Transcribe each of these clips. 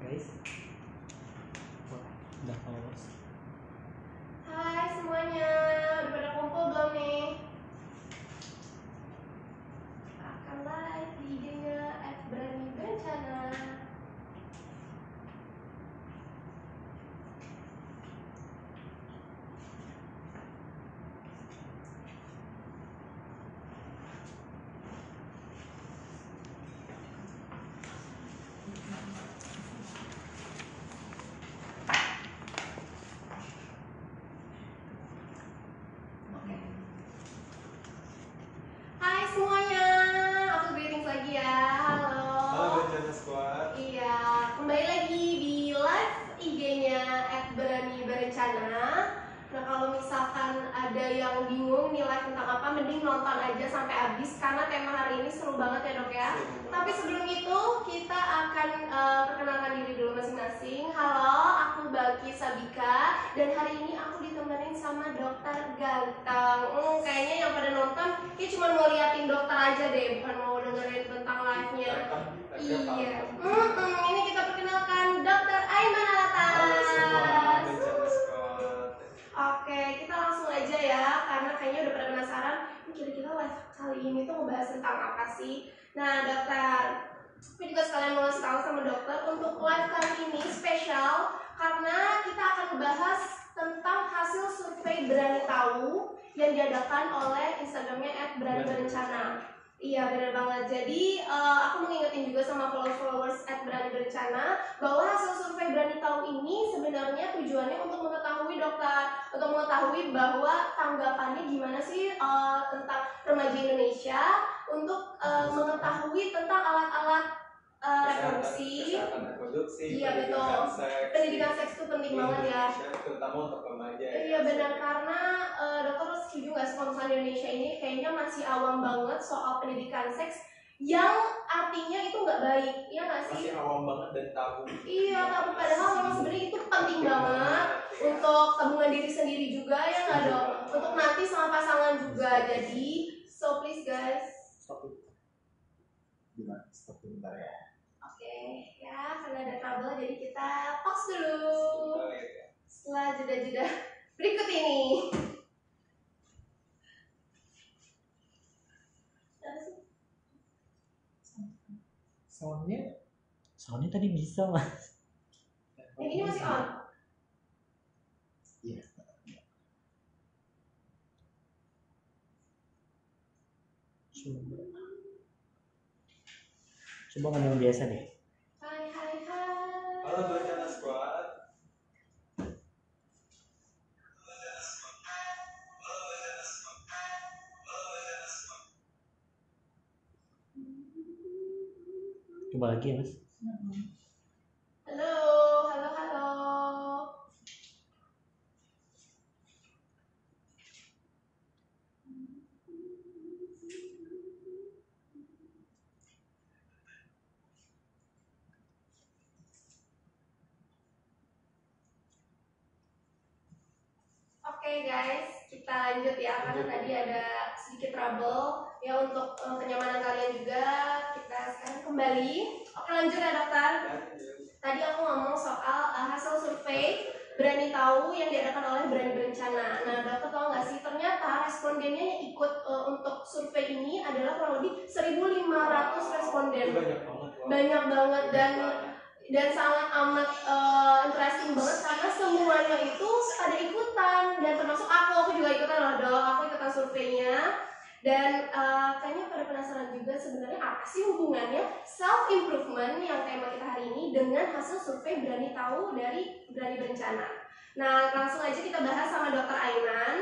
guys. Wah, udah followers. Hai semuanya, udah pada kumpul belum nih? Akan live di IG-nya @berani-berencana. Hai semuanya, aku greetings lagi ya. Halo. Halo Berencana Squad. Iya, kembali lagi di live IG-nya @berani-berencana. Nah kalau misalkan ada yang bingung nih live tentang apa, mending nonton aja sampai habis karena tema hari ini seru banget ya dok ya. Tapi sebelum itu kita akan perkenalkan diri dulu masing-masing. Halo, aku Balki Sabika dan hari ini aku ditemenin sama dokter ganteng. Kayaknya yang pada nonton ini cuma mau liatin dokter aja deh, bukan mau dengerin tentang live-nya. Iya. Ini kita perkenalkan Dokter Aiman Alatas. Halo semua Berencana Squad. Oke, kita langsung aja ya, karena kayaknya udah pada penasaran ini kira-kira live kali ini tuh ngebahas tentang apa sih. Nah dokter, aku juga sekalian mau ngasih tahu sama dokter untuk live kali ini spesial karena kita akan membahas tentang hasil survei Berani Tahu yang diadakan oleh Instagramnya @berani-berencana. Iya benar banget. Jadi aku mau ngingetin juga sama followers @berani-berencana bahwa hasil survei Berani Tahu ini sebenarnya tujuannya untuk mengetahui dokter, untuk mengetahui bahwa tanggapannya gimana sih tentang remaja Indonesia, untuk mengetahui tentang alat-alat reproduksi. Kesehatan reproduksi, Iya betul. Pendidikan seks itu penting banget ya. Terutama untuk remaja. Iya benar, karena dokter setuju nggak sih kalau misalnya Indonesia ini kayaknya masih awam banget soal pendidikan seks yang artinya itu nggak baik, iya nggak sih? Masih awam banget dan tabu. Iya, tabu, padahal memang sebenarnya itu penting banget untuk tabungan diri sendiri juga ya nggak dok? Untuk nanti sama pasangan juga. Jadi, so please guys. Stop. Gimana? Stop bentar ya. Oke, ya karena ada trouble jadi kita pause dulu. Setelah jeda-jeda berikut ini. Soundnya tadi bisa mas. Yang ini masih on. Iya. Coba ngomong biasa deh. Hai hai hai. Halo Berencana Squad. Coba lagi ya mas. Halo, halo, halo. Oke guys, kita lanjut ya karena tadi ada sedikit trouble ya, untuk kenyamanan kalian juga kita sekarang kembali. Oke lanjut ya dokter. Tadi aku ngomong soal hasil survei Berani Tahu yang diadakan oleh Berani Berencana. Nah dokter tahu nggak sih ternyata respondennya yang ikut untuk survei ini adalah kurang lebih 1.500 responden. Banyak banget dan sangat amat interesting banget karena semuanya itu pada ikutan dan termasuk aku juga ikutan loh dok, aku ikutan surveinya dan kayaknya pada penasaran juga sebenarnya apa sih hubungannya self improvement yang tema kita hari ini dengan hasil survei Berani Tahu dari Berani Berencana. Nah langsung aja kita bahas sama dokter Aiman.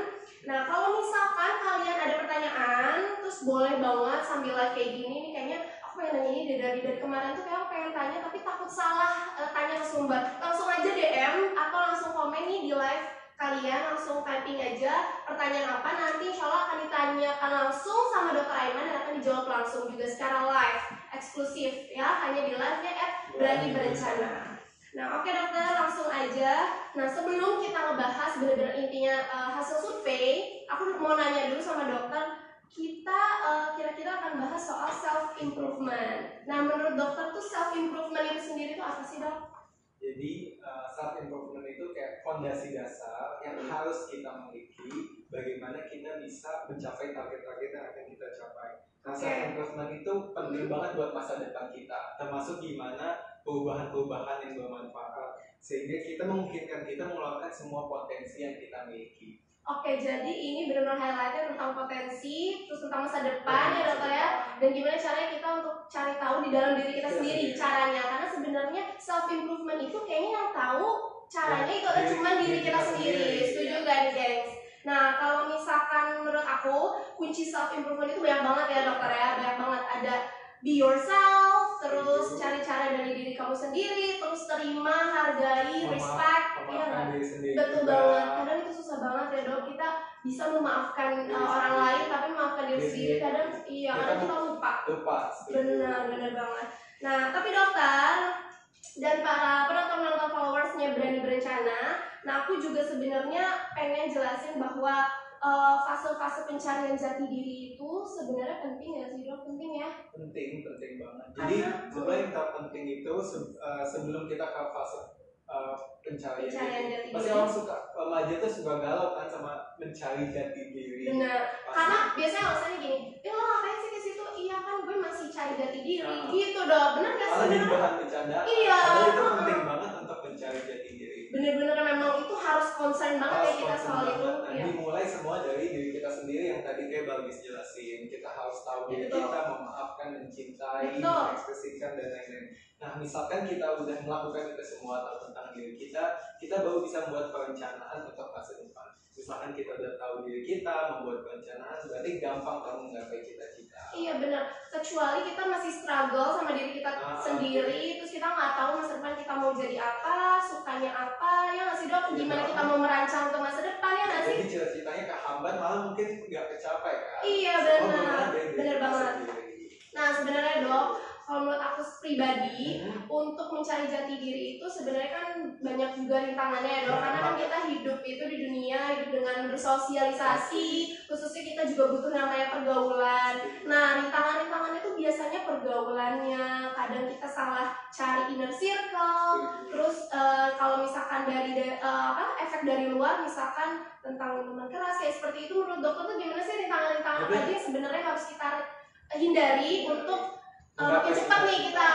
Nah kalau misalkan kalian ada pertanyaan terus boleh banget sambil live kayak gini nih, kayaknya aku pengen nanya ini dari kemarin tuh kayak aku pengen tanya tapi takut salah tanya ke sumber. Langsung aja DM atau langsung komen nih di live kalian, langsung typing aja pertanyaan apa, nanti insya Allah akan ditanyakan langsung sama dokter Aiman dan akan dijawab langsung juga secara live eksklusif ya, hanya di live-nya @berani berencana. Nah oke dokter, langsung aja. Nah sebelum kita ngebahas bener-bener intinya hasil survei, aku mau nanya dulu sama dokter, kita kira-kira akan bahas soal self improvement. Nah menurut dokter tuh self improvement itu sendiri tuh apa sih dok? Jadi self improvement itu kayak fondasi dasar yang harus kita miliki bagaimana kita bisa mencapai target-target yang akan kita capai. Nah, self improvement itu penting banget buat masa depan kita, termasuk gimana perubahan-perubahan yang bermanfaat sehingga kita memungkinkan kita mengeluarkan semua potensi yang kita miliki. Oke, jadi ini benar-benar highlightnya tentang potensi, terus tentang masa depan ya dokter ya, dan gimana caranya kita untuk cari tahu di dalam diri kita sendiri caranya, karena sebenarnya self improvement itu kayaknya yang tahu caranya itu ada cuma diri kita sendiri. Setuju gak nih gengs? Nah kalau misalkan menurut aku kunci self improvement itu banyak banget ya dokter ya, banyak banget. Ada be yourself, terus cari cara dari diri kamu sendiri, terus terima, hargai, respect, ya nggak? Betul banget. Kadang itu susah banget ya dok. Kita bisa memaafkan orang lain, tapi memaafkan diri sendiri kadang iya, kadang kita lupa. Benar banget. Nah tapi dokter dan para penonton followersnya Berani Berencana, nah aku juga sebenarnya pengen jelasin bahwa fase-fase pencarian jati diri itu sebenarnya penting ya sih dok? Penting ya? Penting banget. Jadi sebenarnya yang terpenting itu sebelum kita ke fase pencarian jati diri. Pasti orang suka, remaja tuh suka galau kan sama mencari jati diri. Benar. Karena biasanya alasannya gini, lo ngapain sih ke situ? Iya kan gue masih cari jati diri. Gitu dok. Benar nggak sih? Karena jadi bahan bercanda. Iya. Karena itu penting banget untuk mencari jati diri. Bener-bener memang itu harus concern banget ya kita soal itu. Nah, dimulai semua dari diri kita sendiri yang tadi kayak Bagus jelasin. Kita harus tahu diri kita, memaafkan, mencintai, mengekspresikan dan lain-lain. Nah, misalkan kita udah melakukan itu semua, tahu tentang diri kita baru bisa membuat perencanaan untuk masa depan. Misalkan kita udah tahu diri kita, membuat perencanaan, berarti gampang kamu menggapai cita-cita. Iya benar. Kecuali kita masih struggle sama diri kita sendiri, terus kita nggak tahu masa depan kita mau jadi apa, sukanya apa, ya nggak sih dok? Gimana kita mau merancang untuk masa depan ya nggak sih? Jadi cita-citanya kehambat, malah mungkin nggak kecapai kan? Iya benar banget. Nah sebenarnya dok, kalau menurut aku pribadi untuk mencari jati diri itu sebenarnya kan banyak juga rintangannya ya dok, karena kan kita hidup itu di dunia hidup dengan bersosialisasi, khususnya kita juga butuh namanya pergaulan. Nah rintangannya itu biasanya pergaulannya, kadang kita salah cari inner circle, terus kalau misalkan dari efek dari luar misalkan tentang minuman keras kayak seperti itu, menurut dokter tuh gimana sih rintangan-rintangan apa aja yang sebenarnya harus kita hindari untuk makin cepat nih kita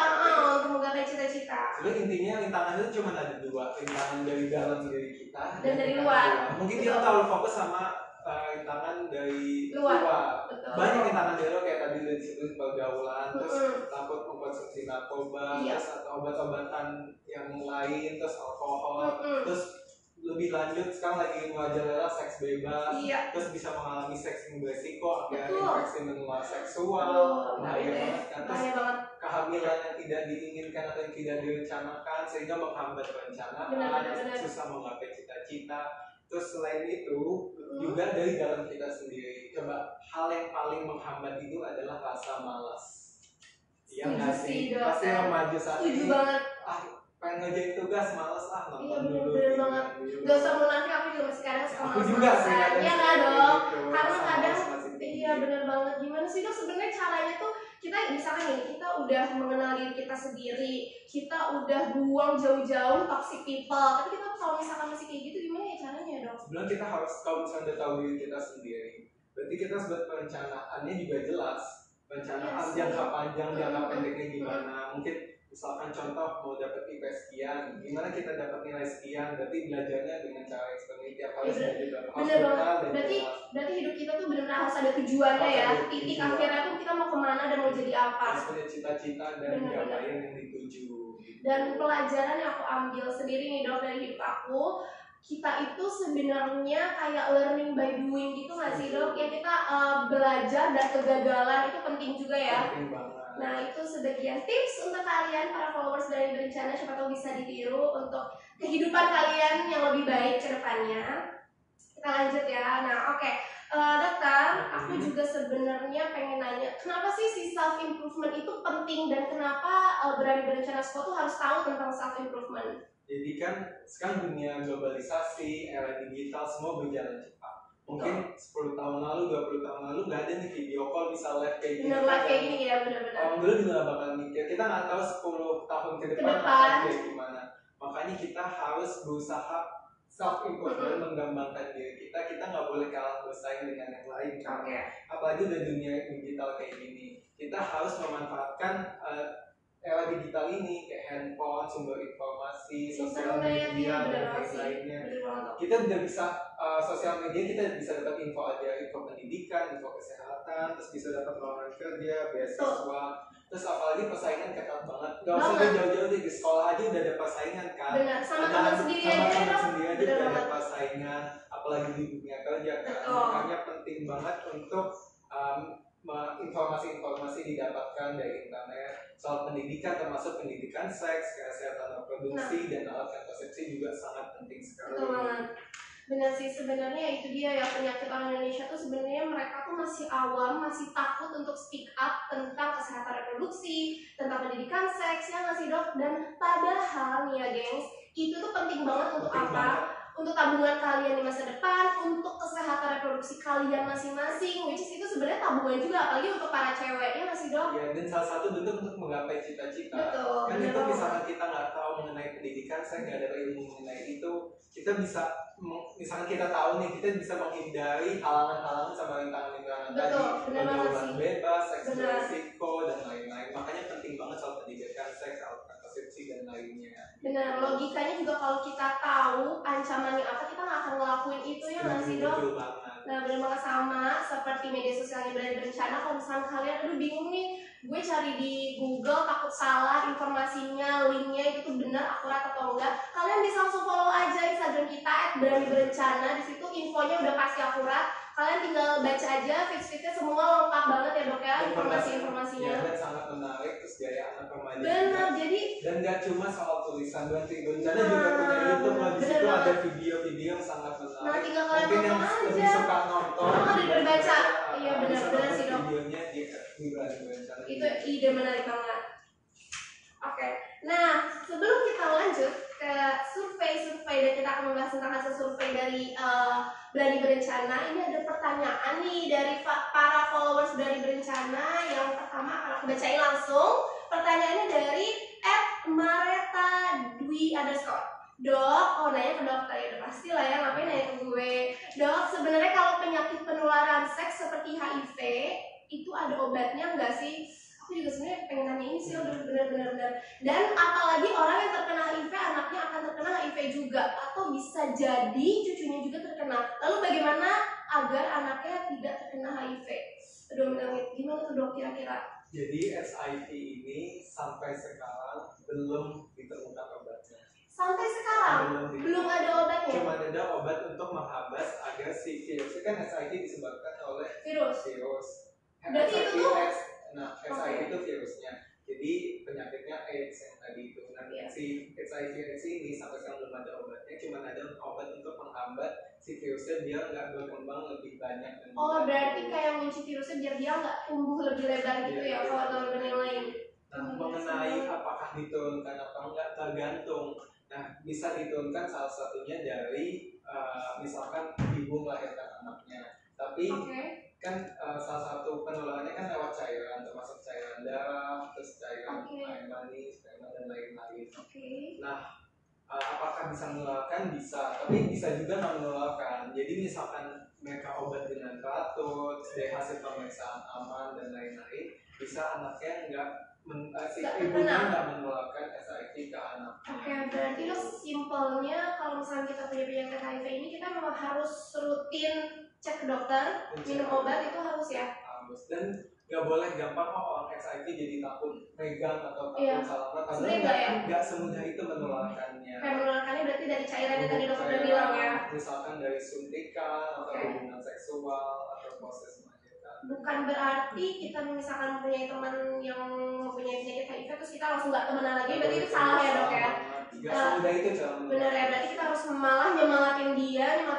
untuk menggapai cita-cita. Jadi intinya rintangan itu cuma ada dua, rintangan dari dalam diri kita dan dari luar. Mungkin kita terlalu fokus sama rintangan dari luar. Banyak rintangan dari luar kayak tadi udah disebut pergaulan, terus takut mengkonsumsi narkoba, terus atau obat-obatan yang lain, terus alkohol, terus lebih lanjut sekarang lagi merajalela seks bebas, terus bisa mengalami seks yang beresiko, akhirnya infeksi menular seksual, bahaya banget kan, terus kehamilan yang tidak diinginkan atau yang tidak direncanakan sehingga menghambat perencanaan, susah menggapai cita-cita. Terus selain itu juga dari dalam kita sendiri, coba hal yang paling menghambat itu adalah rasa malas. Iya nggak sih? Pasti remaja saat ini pengen ngerjain tugas, males nonton dulu. Iya bener banget. Gak usah munafik, aku juga masih kadang suka males-malesan. Iya nggak dong? Karena kadang iya bener banget. Gimana sih dok sebenarnya caranya tuh kita misalkan nih kita udah mengenal diri kita sendiri, kita udah buang jauh-jauh toxic people, tapi kita kalau misalkan masih kayak gitu gimana ya caranya dok? Sebenarnya kita harus kalau misalnya udah tahu diri kita sendiri, berarti kita buat perencanaannya juga jelas. Perencanaan jangka panjang, jangka pendeknya gimana? Mungkin misalkan contoh mau dapat IP sekian, gimana kita dapat nilai sekian, berarti belajarnya dengan cara eksternal tiap kali bener banget. Berarti hidup kita tuh benar-benar harus ada tujuannya ya, titik akhirnya tuh kita mau kemana dan mau jadi apa. Harus punya cita-cita dan capaian yang dituju. Dan pelajaran yang aku ambil sendiri nih dok dari hidup aku, kita itu sebenarnya kayak learning by doing gitu nggak sih dok? Ya kita belajar dan kegagalan itu penting juga ya. Penting banget. Nah itu sebagian tips untuk kalian para followers Berani Berencana, siapa tahu bisa ditiru untuk kehidupan kalian yang lebih baik ke depannya. Kita lanjut ya. Nah oke. Dokter, aku juga sebenarnya pengen nanya, kenapa sih si self improvement itu penting dan kenapa Berani Berencana School tuh harus tahu tentang self improvement? Jadi kan sekarang dunia globalisasi, era digital semua berjalan cepat. Mungkin 10 tahun lalu, 20 tahun lalu nggak ada nih video call bisa live kayak gini. Bener live kayak gini ya, bener-bener. Orang dulu juga nggak bakal mikir. Kita nggak tahu 10 tahun ke depan akan kayak gimana. Makanya makanya kita harus berusaha self improvement, mengembangkan diri kita nggak boleh kalah bersaing dengan yang lain kan. Apalagi udah dunia digital kayak gini, kita harus memanfaatkan era digital ini kayak handphone, sumber informasi, sosial media dan lain-lainnya. Kita udah bisa sosial media, kita bisa dapat info aja, info pendidikan, info kesehatan, terus bisa dapat lowongan kerja, beasiswa. Terus apalagi persaingan ketat banget. Gak usah jauh-jauh di sekolah aja udah ada persaingan kan. Benar, sama teman sendiri aja udah ada persaingan, apalagi di dunia kerja kan. Makanya penting banget untuk informasi-informasi didapatkan dari internet soal pendidikan, termasuk pendidikan seks, kesehatan reproduksi, dan alat kontrasepsi juga sangat penting sekali. Betul banget. Benar sih, sebenarnya itu dia ya, penyakit orang Indonesia tuh sebenarnya mereka tuh masih awam, masih takut untuk speak up tentang kesehatan reproduksi, tentang pendidikan seks, ya nggak sih dok? Dan padahal nih ya gengs, itu tuh penting banget untuk apa? Untuk tabungan kalian di masa depan, untuk kesehatan reproduksi kalian masing-masing, which is itu sebenarnya tabungan juga, apalagi untuk para cewek, ya nggak sih dok? Ya, dan salah satu bentuk untuk menggapai cita-cita. Betul. Kan itu misalkan kita nggak tahu mengenai pendidikan, saya nggak ada ilmu mengenai itu, kita bisa, misalkan kita tahu nih, kita bisa menghindari halangan-halangan sama rintangan-rintangan tadi, pergaulan bebas, seks berisiko, dan lain-lain. Makanya penting banget soal pendidikan seks, alat kontrasepsi, dan lainnya. Benar, logikanya juga kalau kita tahu ancamannya apa, kita nggak akan ngelakuin itu, ya nggak sih dok? Nah, benar banget, sama seperti media sosialnya Berani Berencana. Kalau misalnya kalian aduh bingung nih, gue cari di Google takut salah informasinya, linknya itu tuh benar akurat atau enggak, kalian bisa langsung follow aja Instagram kita @berani-berencana. Di situ infonya udah pasti akurat. Kalian tinggal baca aja, feeds-feednya semua lengkap banget ya dok ya, informasi-informasinya. Ya, dan sangat menarik, terus gaya anak remaja. Benar, jadi dan gak cuma soal tulisan doang, Berencana juga punya YouTube loh, di situ ada video-video yang sangat menarik. Nah, tinggal kalian mungkin yang aja. lebih suka nonton daripada baca. Iya benar sih dok. Videonya di Berani Berencana. Itu ide menarik banget. Oke, nah sebelum kita lanjut ke survei dan kita akan membahas tentang hasil survei dari Berani Berencana, ini ada pertanyaan nih dari para followers Berani Berencana. Yang pertama akan aku bacain langsung. Pertanyaannya dari @mareta_dwi_. Dok, nanya ke dokter ya, udah pasti lah ya, ngapain nanya ke gue. Dok, sebenarnya kalau penyakit penularan seks seperti HIV itu ada obatnya nggak sih? Aku juga sebenarnya pengen nanya ini sih, udah benar. Dan apalagi orang yang terkena HIV, anaknya akan terkena HIV juga, atau bisa jadi cucunya juga terkena. Lalu bagaimana agar anaknya tidak terkena HIV? Aduh, gimana tuh dok kira-kira? Jadi HIV ini sampai sekarang belum ditemukan obatnya. Sampai sekarang belum ada obatnya. Cuma ada obat untuk menghabis agar si virus, kan HIV disebabkan oleh virus. Berarti itu tuh HIV itu virusnya. Jadi penyakitnya AIDS yang tadi itu. Nah, si HIV AIDS ini sampai sekarang belum ada obatnya. Cuma ada obat untuk menghambat si virusnya biar nggak berkembang lebih banyak. Berarti kayak ngunci virusnya biar dia nggak tumbuh lebih lebar gitu ya, kalau ada organ yang lain. Nah, mengenai apakah diturunkan atau enggak tergantung. Nah, bisa diturunkan salah satunya dari misalkan ibu melahirkan anaknya. Tapi kan salah satu penularannya kan lewat cairan, termasuk cairan darah, terus cairan air mani, sperma, dan lain-lain. Nah, apakah bisa menularkan? Bisa, tapi bisa juga non menularkan. Jadi misalkan mereka obat dengan teratur, dari hasil pemeriksaan aman dan lain-lain, bisa anaknya ibunya nggak menularkan HIV ke anak. Berarti lo simpelnya kalau misalnya kita punya penyakit HIV ini, kita memang harus rutin cek ke dokter, minum obat itu harus ya? Harus, dan nggak boleh gampang orang HIV jadi takut megang atau takut salaman, karena nggak semudah itu menularkannya. Kayak menularkannya berarti dari cairan yang tadi dokter udah bilang ya? Misalkan dari suntikan atau hubungan seksual atau proses melahirkan. Bukan berarti kita misalkan mempunyai teman yang mempunyai penyakit HIV terus kita langsung nggak temenan lagi, berarti itu salah ya dok ya? Nggak semudah itu jangan. Bener ya, berarti kita harus malah nyemangatin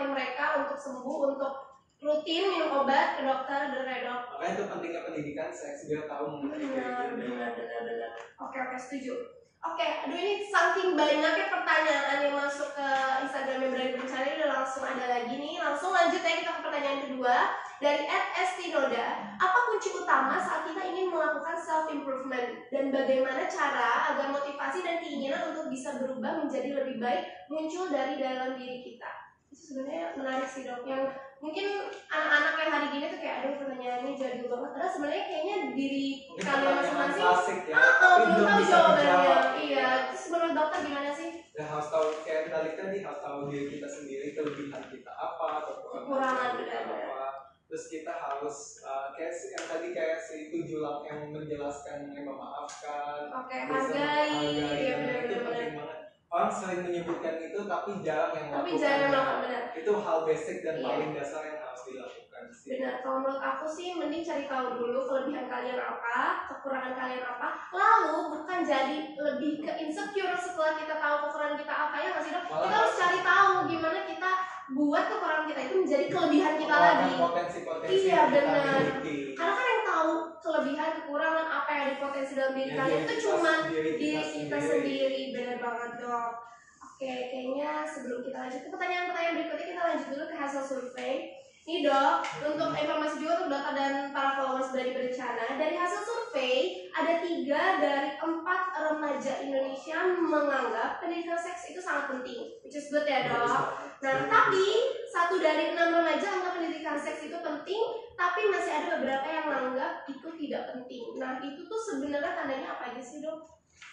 mereka untuk sembuh, untuk rutin minum obat ke dokter, bener ya dok? Makanya itu pentingnya pendidikan seks, biar tahu mengenai benar. Oke, setuju. Oke, aduh ini saking banyaknya pertanyaan yang masuk ke Instagramnya Berani Berencana, ini udah langsung ada lagi nih. Langsung lanjut ya kita ke pertanyaan kedua dari @stinoda. Apa kunci utama saat kita ingin melakukan self improvement dan bagaimana cara agar motivasi dan keinginan untuk bisa berubah menjadi lebih baik muncul dari dalam diri kita? Itu sebenarnya menarik sih dok. Yang mungkin anak-anak yang hari gini tuh kayak aduh pertanyaannya jadul banget. Padahal sebenarnya kayaknya diri kalian masing-masing ya, belum tahu bisa jawabannya. dijawab. Iya, terus menurut dokter gimana sih? Ya harus tahu kayak balik tadi, harus tahu diri kita sendiri, kelebihan kita apa, Kekurangan kita benar-benar. apa. Terus kita harus kayak yang tadi kayak si 7 langkah yang menjelaskan yang memaafkan. Oke, bisa hargai. menghargai, Iya nah, itu benar-benar. penting banget. Orang sering menyebutkan itu tapi jarang yang Tapi melakukan. jangan melakukan, benar. Itu hal basic dan Iya. paling dasar yang harus dilakukan sih. Benar, kalau menurut aku sih mending cari tahu dulu kelebihan kalian apa, kekurangan kalian apa, lalu bukan jadi lebih ke insecure setelah kita tahu kekurangan kita apa, ya nggak sih dok? Kita harus cari tahu gimana kita buat kekurangan kita itu menjadi kelebihan kita lagi. Potensi-potensi Iya, yang kita benar. miliki. Karena kan yang tahu kelebihan, kekurangan apa yang ada potensi dalam diri kalian itu cuma diri kita sendiri. Benar banget dok. Oke, kayaknya sebelum kita lanjut ke pertanyaan-pertanyaan berikutnya, kita lanjut dulu ke hasil survei. Nih dok, untuk informasi juga untuk data dan para followers Berani Berencana, dari hasil survei ada 3 dari 4 remaja Indonesia menganggap pendidikan seks itu sangat penting, which is good ya dok. Nah, tapi 1 dari 6 remaja anggap pendidikan seks itu penting, tapi masih ada beberapa yang menganggap itu tidak penting. Nah, itu tuh sebenarnya tandanya apa aja sih dok?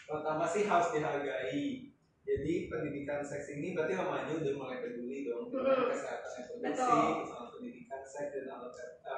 Pertama sih harus dihargai. Jadi pendidikan seks ini berarti remaja udah mulai peduli dong dengan kesehatan reproduksi, soal pendidikan seks dan alat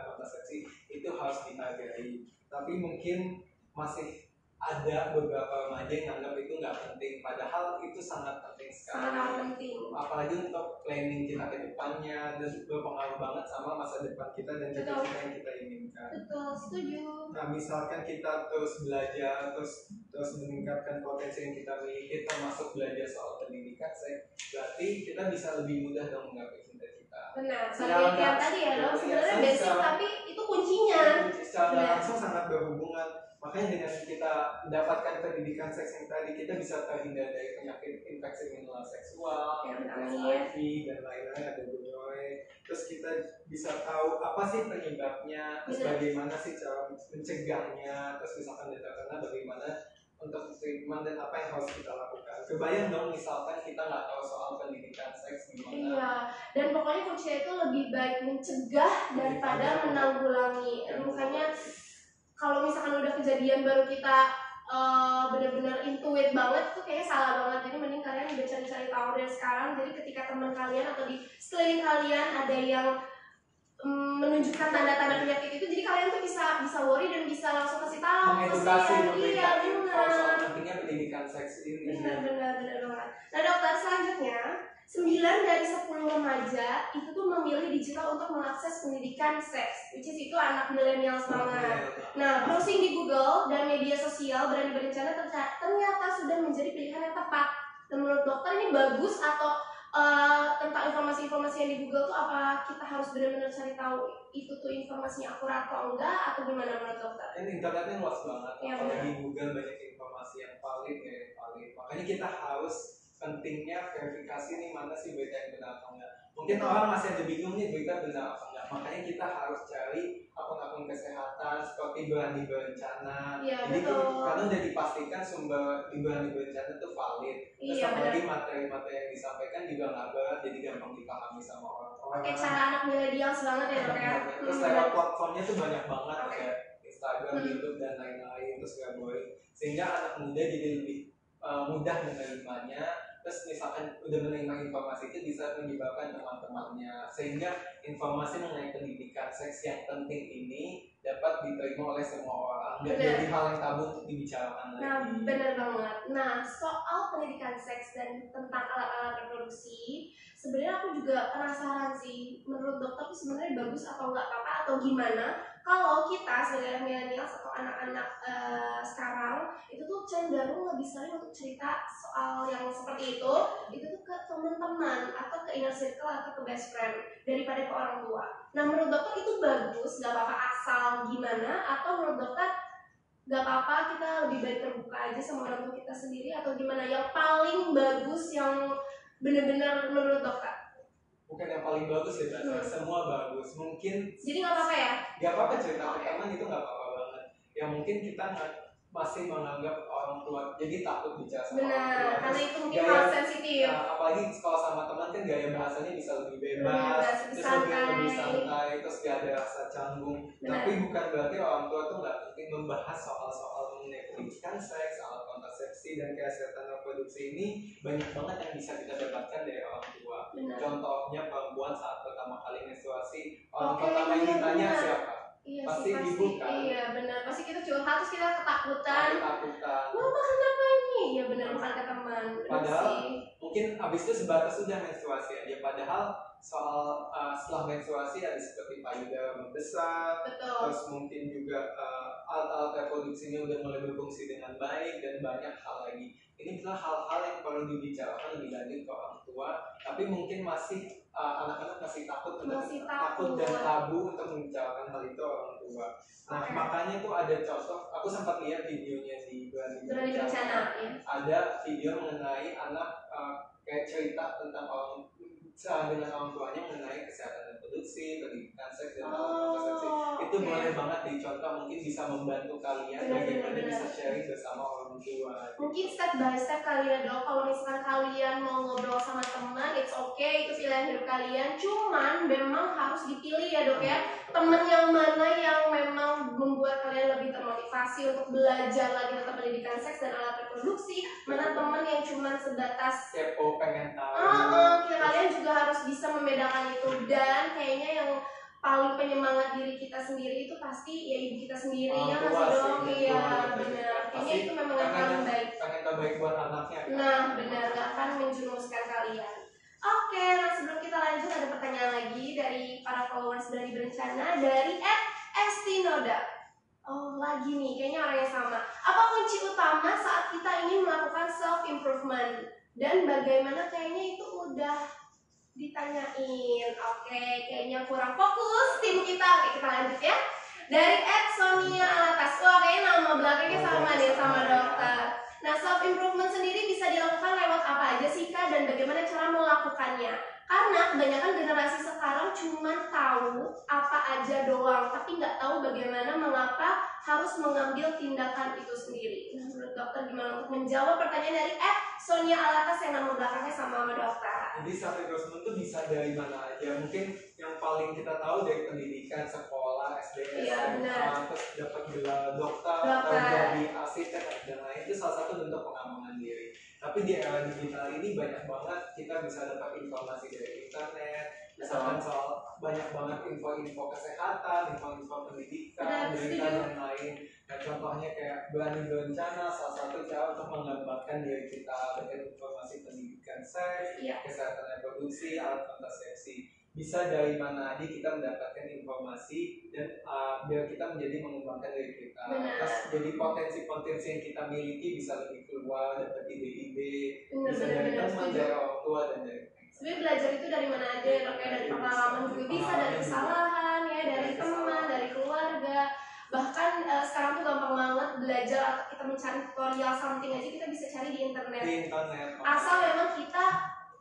kontrasepsi itu harus dihargai. Tapi mungkin masih ada beberapa remaja yang anggap itu nggak penting, padahal itu sangat penting sekali. Sangat penting. Apalagi untuk planning kita ke depannya dan berpengaruh banget sama masa depan kita dan cita-cita yang kita inginkan. Betul, setuju. Nah, misalkan kita terus belajar, terus meningkatkan potensi yang kita miliki, termasuk belajar soal pendidikan seks, berarti kita bisa lebih mudah dong menggapai cinta kita. Benar, seperti yang tadi ya dok, sebenarnya basic tapi itu kuncinya. Secara langsung sangat berhubungan. Makanya dengan kita mendapatkan pendidikan seks yang tadi, kita bisa terhindar dari penyakit infeksi menular seksual, HIV dan lain-lain, ada gonorrhea. Terus kita bisa tahu apa sih penyebabnya, terus bagaimana sih cara mencegahnya, terus misalkan terkena bagaimana untuk treatment dan apa yang harus kita lakukan. Kebayang dong misalkan kita nggak tahu soal pendidikan seks gimana. Iya, dan pokoknya kuncinya itu lebih baik mencegah daripada menanggulangi. Makanya kalau misalkan udah kejadian baru kita benar-benar intuit banget tuh kayaknya salah banget. Jadi mending kalian udah cari-cari tahu dari sekarang. Jadi ketika teman kalian atau di sekeliling kalian ada yang menunjukkan tanda-tanda penyakit itu, jadi kalian tuh bisa worry dan bisa langsung kasih tahu. Mengedukasi Iya, benar. soal pentingnya pendidikan seks ini. Benar banget. Nah dokter, selanjutnya 9 dari 10 remaja itu tuh memilih digital untuk mengakses pendidikan seks, which is itu anak milenial banget. Nah, browsing di Google dan media sosial Berani Berencana ternyata sudah menjadi pilihan yang tepat. Dan menurut dokter ini bagus atau tentang informasi-informasi yang di Google tuh apa kita harus benar-benar cari tahu itu tuh informasinya akurat atau enggak, atau gimana menurut dokter? Kan internetnya luas banget, Ya, apalagi di Google banyak informasi yang valid ya, makanya kita harus pentingnya verifikasi nih mana sih berita yang benar atau enggak. Mungkin orang masih ada bingung nih berita benar atau enggak, makanya kita harus cari akun-akun kesehatan seperti Berani Berencana. Iya, jadi betul. karena udah dipastikan sumber di Berani Berencana itu valid. Terus Iya, apalagi materi-materi yang disampaikan juga nggak berat, jadi gampang dipahami sama orang-orang. Pakai cara anak milenial banget ya dok ya. Terus lewat platformnya tuh banyak banget kayak Instagram, Hmm. YouTube dan lain-lain, terus Gaboi, sehingga anak muda jadi lebih mudah menerimanya. Terus misalkan udah menerima informasi itu bisa menyebarkan teman-temannya, sehingga informasi mengenai pendidikan seks yang penting ini dapat diterima oleh semua orang, dan jadi hal yang tabu untuk dibicarakan lagi. Nah, benar banget. Nah, soal pendidikan seks dan tentang alat-alat reproduksi, sebenarnya aku juga penasaran sih, menurut dokter itu sebenarnya bagus atau nggak apa-apa atau gimana kalau kita sebagai milenial atau anak-anak sekarang itu tuh cenderung lebih sering untuk cerita soal yang seperti itu tuh ke teman-teman atau ke inner circle atau ke best friend daripada ke orang tua. Nah, menurut dokter itu bagus, nggak apa-apa asal gimana, atau menurut dokter Gak apa-apa kita lebih baik terbuka aja sama orang tua kita sendiri atau gimana? Yang paling bagus yang benar-benar menurut dokter? Bukan yang paling bagus ya Mbak, semua bagus. Mungkin jadi nggak apa-apa ya? Nggak apa-apa cerita ke teman itu nggak apa-apa banget. Ya mungkin kita masih menganggap orang tua jadi takut bicara sama orang tua. Benar, karena itu mungkin hal sensitif. Apalagi kalau sama teman kan gaya bahasanya bisa lebih bebas, terus lebih santai, terus gak ada rasa canggung. Tapi bukan berarti orang tua tuh nggak penting membahas soal-soal mengenai pendidikan seks, alat kontrasepsi dan kesehatan reproduksi ini banyak banget yang bisa kita dapatkan dari orang tua. Benar. Contohnya perempuan saat pertama kali menstruasi, orang pertama yang ditanya siapa? Iya pasti sih, pasti ibu kan? Iya benar, pasti kita curhat terus kita ketakutan. Ketakutan. Mama kenapa ini? Iya benar, bukan ke teman. Padahal mungkin abis itu sebatas sudah menstruasi aja. Padahal soal setelah menstruasi ada seperti payudara membesar, terus mungkin juga alat-alat reproduksinya udah mulai berfungsi dengan baik dan banyak hal lagi. Ini adalah hal-hal yang perlu dibicarakan lebih lanjut ke orang tua, tapi mungkin masih anak-anak masih takut dan tabu untuk membicarakan hal itu orang tua. Nah makanya tuh ada contoh, aku sempat lihat videonya di Berani Berencana. Ada video mengenai anak kayak cerita tentang dengan orang tuanya mengenai kesehatan reproduksi, pendidikan seks dan kontrasepsi. Itu boleh banget dicontoh, mungkin bisa membantu kalian bagaimana bisa sharing bersama orang tua. Mungkin step by step kali ya dok. Kalau misalkan kalian mau ngobrol sama teman, it's okay, itu pilihan hidup kalian. Cuman memang harus dipilih ya dok ya. Teman yang mana yang memang membuat kalian lebih termotivasi untuk belajar lagi tentang pendidikan seks dan alat reproduksi. Mana teman yang cuman sebatas kepo pengen tahu. Kalian juga harus bisa membedakan itu. Dan kayaknya yang paling penyemangat diri kita sendiri itu pasti ya ibu kita sendiri ya masih dong. Iya benar. Kayaknya itu memang yang paling baik. Pengen terbaik buat anaknya. Nah benar, nggak akan menjerumuskan kalian. Oke, nah sebelum kita lanjut ada pertanyaan lagi dari para followers dari Berencana dari @estinoda. Oh lagi nih, kayaknya orang yang sama. Apa kunci utama saat kita ingin melakukan self improvement? Dan bagaimana kayaknya itu udah ditanyain. Oke, kayaknya kurang fokus tim kita. Oke, kita lanjut ya. Dari @sonia alatas. Wah, kayaknya nama belakangnya sama nih sama dokter. Nah, self improvement sendiri bisa dilakukan lewat apa aja sih Kak dan bagaimana cara melakukannya? Karena kebanyakan generasi sekarang cuma tahu apa aja doang, tapi nggak tahu bagaimana mengapa harus mengambil tindakan itu sendiri. Nah, menurut dokter gimana untuk menjawab pertanyaan dari Sonia Alatas yang nama belakangnya sama dokter? Jadi self improvement itu bisa dari mana aja. Mungkin yang paling kita tahu dari pendidikan sekolah, SD, SMA, terus dapat gelar dokter atau jadi arsitek dan lain, itu salah satu bentuk pengembangan diri. Tapi di era digital ini banyak banget kita bisa dapat informasi dari internet, misalkan soal banyak banget info-info kesehatan, info-info pendidikan, berita dan lain. Nah, contohnya kayak Berani Berencana, salah satu cara untuk mengembangkan diri kita dengan informasi pendidikan seks, kesehatan reproduksi, alat kontrasepsi. Bisa dari mana aja kita mendapatkan informasi dan biar kita menjadi mengembangkan diri kita. Terus jadi potensi-potensi yang kita miliki bisa lebih keluar, dapat ide-ide, bisa dari teman, dari orang tua dan dari sebenarnya belajar itu dari mana aja ya dok, kayak dari pengalaman juga bisa, dari kesalahan ya, dari teman, dari keluarga. Bahkan sekarang tuh gampang banget belajar atau kita mencari tutorial something aja kita bisa cari di internet. Asal memang kita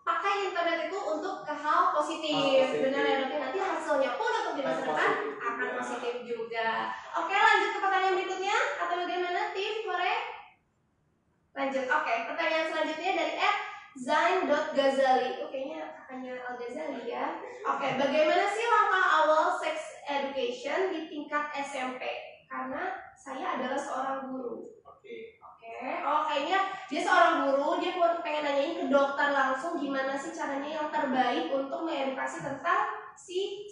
pakai internet itu untuk ke hal positif. Benar ya dok, nanti hasilnya pun untuk di masa depan akan positif juga. Oke, lanjut ke pertanyaan berikutnya atau bagaimana tim Kore? Lanjut. Oke, pertanyaan selanjutnya dari Zain.Ghazali. Kayaknya kakaknya Al-Ghazali ya. Oke, bagaimana sih langkah awal sex education di tingkat SMP? Karena saya adalah seorang guru. Oh kayaknya dia seorang guru, dia pengen nanyain ke dokter langsung gimana sih caranya yang terbaik untuk mengedukasi tentang si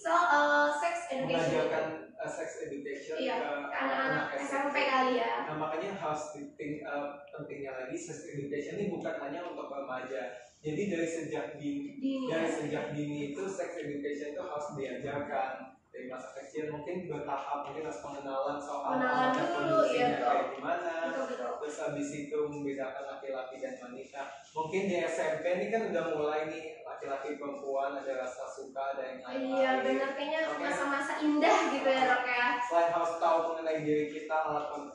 sex education. Mengajarkan sex education ke anak-anak SMP kali ya. Nah makanya harus pentingnya lagi sex education ini bukan hanya untuk remaja. Jadi dari sejak dini itu sex education itu harus diajarkan. dari masa kecil mungkin bertahap, mungkin harus pengenalan soal Pengenalan alat dulu, reproduksinya iya, kayak gimana, Betul. terus habis itu membedakan laki-laki dan wanita. Mungkin di SMP ini kan udah mulai nih laki-laki perempuan ada rasa suka, ada yang lain. Iya benar, kayaknya masa-masa indah gitu ya dok ya. Selain harus tahu mengenai diri kita,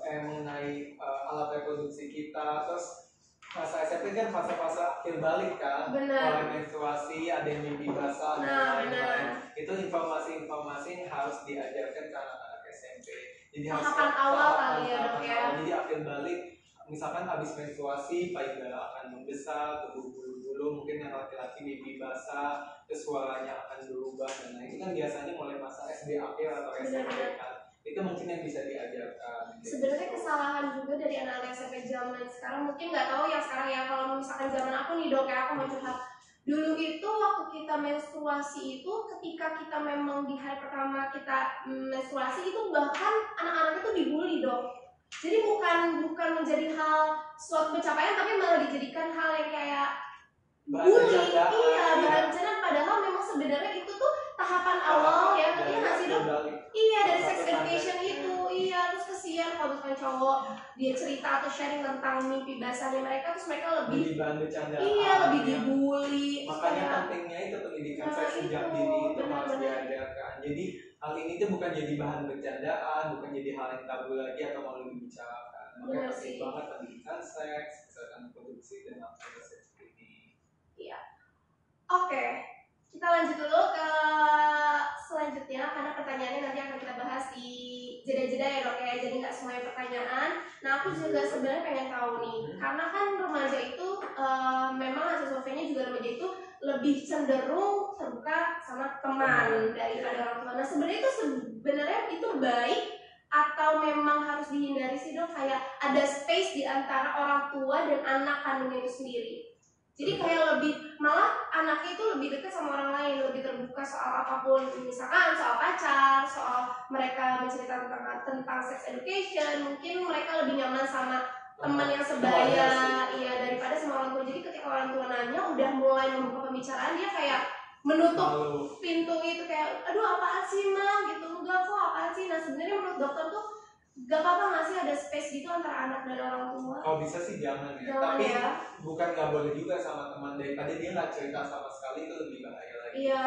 mengenai alat reproduksi kita, terus masa SMP kan fase-fase akhir balik kan, Benar. mulai menstruasi, ada yang mimpi basah, dan Nah, lain-lain. benar. Itu informasi-informasi yang harus diajarkan ke anak-anak SMP. Jadi harus Tahapan awal kali ya, tahapan Dok, ya. awal. Jadi akhir balik, misalkan habis menstruasi, payudara akan membesar, tubuh bulu-bulu, mungkin yang laki-laki mimpi basah, terus suaranya akan berubah, dan lain. Itu kan biasanya mulai masa SD akhir atau SMP Benar. kan. Itu mungkin yang bisa diajarkan. Sebenarnya kesalahan juga dari anak-anak SMP zaman sekarang, mungkin nggak tahu yang sekarang ya. Kalau misalkan zaman aku nih dok ya, aku mau curhat. Dulu itu waktu kita menstruasi itu, ketika kita memang di hari pertama kita menstruasi itu, bahkan anak-anak itu dibully dok. Jadi bukan menjadi hal suatu pencapaian, tapi malah dijadikan hal yang kayak bully. Iya, bahan bercandaan. Padahal memang sebenarnya itu tuh tahapan awal ya, iya nggak sih dok? Iya, dari sex education itu, iya. Terus kesian kalau misalkan cowok dia cerita atau sharing tentang mimpi basahnya mereka, terus mereka lebih bahan bercandaan. iya, lebih dibully. Makanya pentingnya itu pendidikan seks sejak dini itu harus diajarkan. Jadi hal ini tuh bukan jadi bahan bercandaan, bukan jadi hal yang tabu lagi atau malu dibicarakan. Makanya penting banget pendidikan seks, kesehatan reproduksi dan hal-hal seperti ini. Iya. Oke. Kita lanjut dulu ke selanjutnya, karena pertanyaannya nanti akan kita bahas di jeda-jeda ya dok ya, jadi nggak semuanya pertanyaan. Nah aku juga sebenarnya pengen tahu nih, karena kan remaja itu memang hasil surveinya juga remaja itu lebih cenderung terbuka sama teman daripada orang tua. Nah sebenarnya itu baik atau memang harus dihindari sih dok, kayak ada space di antara orang tua dan anak kandungnya itu sendiri. Jadi kayak lebih, malah anaknya itu lebih dekat sama orang lain, lebih terbuka soal apapun, misalkan soal pacar, soal mereka menceritakan tentang sex education, mungkin mereka lebih nyaman sama teman yang sebaya, iya, daripada sama orang tua. Jadi ketika orang tua nanya, udah mulai membuka pembicaraan, dia kayak menutup pintu itu, kayak aduh apaan sih mah gitu, enggak kok apaan sih. Nah sebenarnya menurut dokter tuh gak apa-apa nggak sih ada space gitu antara anak dan orang tua? Kalau bisa sih jangan ya. Tapi bukan nggak boleh juga sama teman, daripada dia nggak cerita sama sekali, itu lebih bahaya lagi. Iya.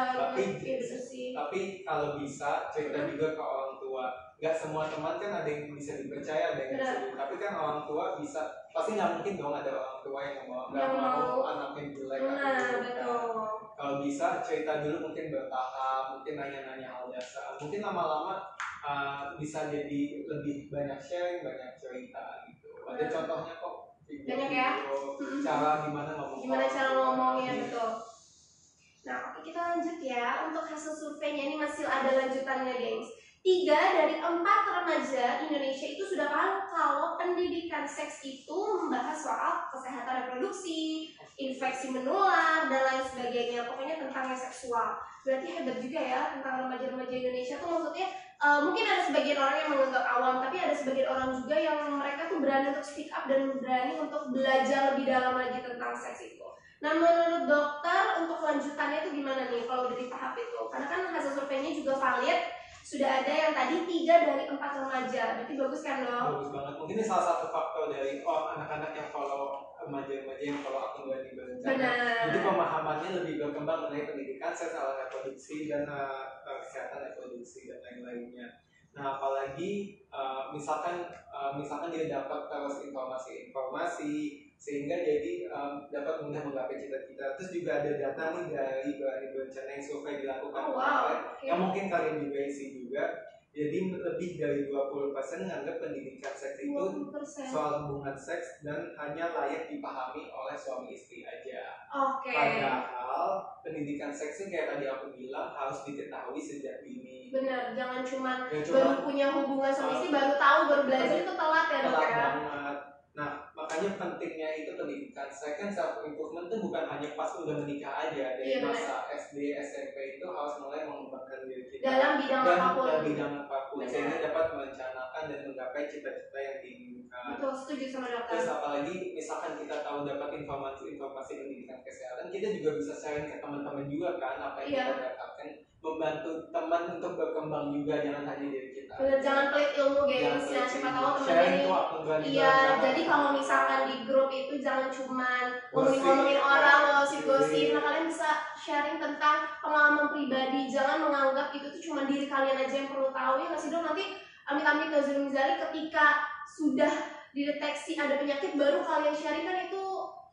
Tapi kalau bisa cerita juga ke orang tua. Nggak semua teman kan ada yang bisa dipercaya, ada yang bisa. Tapi kan orang tua bisa, pasti nggak mungkin dong ada orang tua yang nggak mau anaknya jelek. Betul. Kalau bisa cerita dulu, mungkin bertahap, mungkin nanya-nanya hal dasar. Mungkin lama-lama bisa jadi lebih banyak sharing, banyak cerita gitu. Ada contohnya kok. Banyak ya? Cara gimana cara ngomongnya, betul. Nah, oke, kita lanjut ya. Untuk hasil surveinya ini masih ada lanjutannya, gengs. 3 dari 4 remaja Indonesia itu sudah paham kalau pendidikan seks itu membahas soal kesehatan reproduksi, infeksi menular, dan lain sebagainya. Pokoknya tentang yang seksual. Berarti hebat juga ya tentang remaja-remaja Indonesia tuh, maksudnya mungkin ada sebagian orang yang menganggap awam, tapi ada sebagian orang juga yang mereka tuh berani untuk speak up dan berani untuk belajar lebih dalam lagi tentang seks itu. Nah menurut dokter untuk kelanjutannya itu gimana nih kalau udah di tahap itu? Karena kan hasil surveinya juga valid, sudah ada yang tadi 3 dari 4 remaja, berarti bagus kan dok? Bagus banget, mungkin ini salah satu faktor dari anak-anak yang follow, remaja-remaja yang follow akun Dua Tiga Berencana. Jadi pemahamannya lebih berkembang mengenai pendidikan seks, alat reproduksi, dan kesehatan reproduksi dan lain-lainnya. Nah apalagi misalkan dia dapat terus informasi-informasi sehingga jadi dapat mudah menggapai cita-cita. Terus juga ada data nih dari berencana yang survei dilakukan kemarin, yang mungkin kalian juga isi juga. Jadi lebih dari 20% menganggap pendidikan seks itu soal hubungan seks dan hanya layak dipahami oleh suami istri aja. Padahal pendidikan seks itu kayak tadi aku bilang harus diketahui sejak dini. Benar, jangan cuma baru punya hubungan suami istri baru tahu, baru belajar, itu telat ya dok ya. Nah, makanya pentingnya itu pendidikan seks. Kan self improvement itu bukan hanya pas udah menikah aja. Dari masa SD, SMP itu harus mulai mengembangkan diri kita dalam bidang apapun, sehingga dapat merencanakan dan menggapai cita-cita yang diinginkan. Betul, setuju sama dokter. Terus apalagi misalkan kita tahu dapat informasi pendidikan kesehatan, kita juga bisa sharing ke teman-teman juga kan apa yang kita dapatkan. membantu teman untuk berkembang juga, jangan hanya diri kita. Bener, jangan pelit ilmu guys, ya siapa tahu teman-teman ini. Iya, jadi kalau misalkan di grup itu jangan cuman ngomongin orang, gosip. Nah kalian bisa sharing tentang pengalaman pribadi, jangan menganggap itu tuh cuma diri kalian aja yang perlu tahu ya nggak sih dong. Nanti amit-amit Zali ketika sudah dideteksi ada penyakit baru kalian sharing kan itu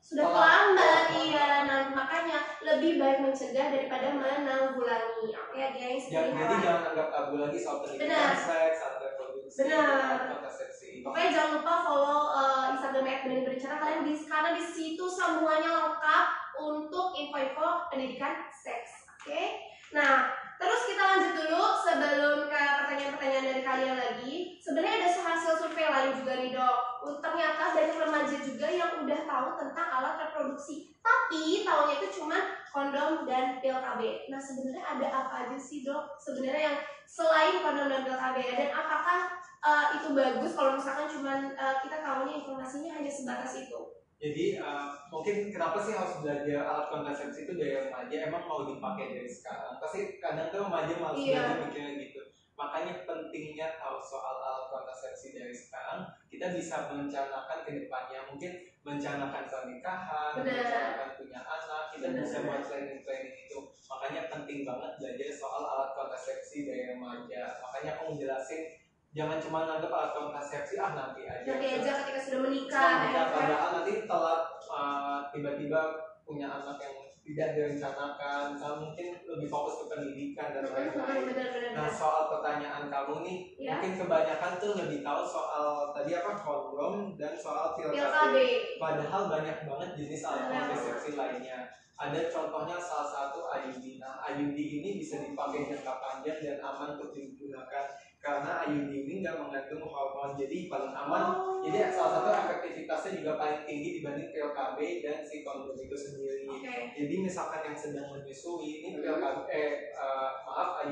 sudah terlambat. Iya, nah makanya lebih baik mencegah daripada menanggulangi. Oke guys, jadi jangan anggap tabu lagi soal pendidikan seks, soal reproduksi, kontrasepsi. Pokoknya jangan lupa follow Instagram @berani-berencana kalian karena di situ semuanya lengkap untuk info-info pendidikan seks. Oke. Nah, terus kita lanjut dulu sebelum ke pertanyaan-pertanyaan dari kalian lagi. Sebenarnya ada hasil survei lain juga nih dok. Ternyata banyak remaja juga yang udah tahu tentang alat reproduksi, tapi taunya itu cuma kondom dan pil KB. Nah sebenarnya ada apa aja sih dok? Sebenarnya yang selain kondom dan pil KB, dan apakah itu bagus kalau misalkan cuma kita tahunya informasinya hanya sebatas itu? Jadi mungkin kenapa sih harus belajar alat kontrasepsi itu dari remaja? Emang mau dipakai dari sekarang? Pasti kadang tuh remaja malas belajar mikirnya gitu. Makanya pentingnya tahu soal alat kontrasepsi dari sekarang. Kita bisa merencanakan ke depannya, mungkin merencanakan pernikahan, merencanakan punya anak. Kita bisa buat planning itu. Makanya penting banget belajar soal alat kontrasepsi dari remaja. Makanya aku ngejelasin, jangan cuma nganggap alat kontrasepsi nanti aja ketika sudah menikah. Padahal nanti telat tiba-tiba punya anak yang tidak direncanakan, mungkin lebih fokus ke pendidikan dan lain-lain. Nah soal pertanyaan kamu nih, mungkin kebanyakan tuh lebih tahu soal tadi apa kondom dan soal pil KB. Padahal banyak banget jenis alat kontrasepsi lainnya. Ada contohnya salah satu IUD. Nah IUD ini bisa dipakai jangka panjang dan aman untuk digunakan karena IUD ini nggak mengandung hormon, jadi paling aman. Jadi salah satu efektivitasnya juga paling tinggi dibanding pil KB dan si kondom itu sendiri. Jadi misalkan yang sedang menyusui ini pil KB,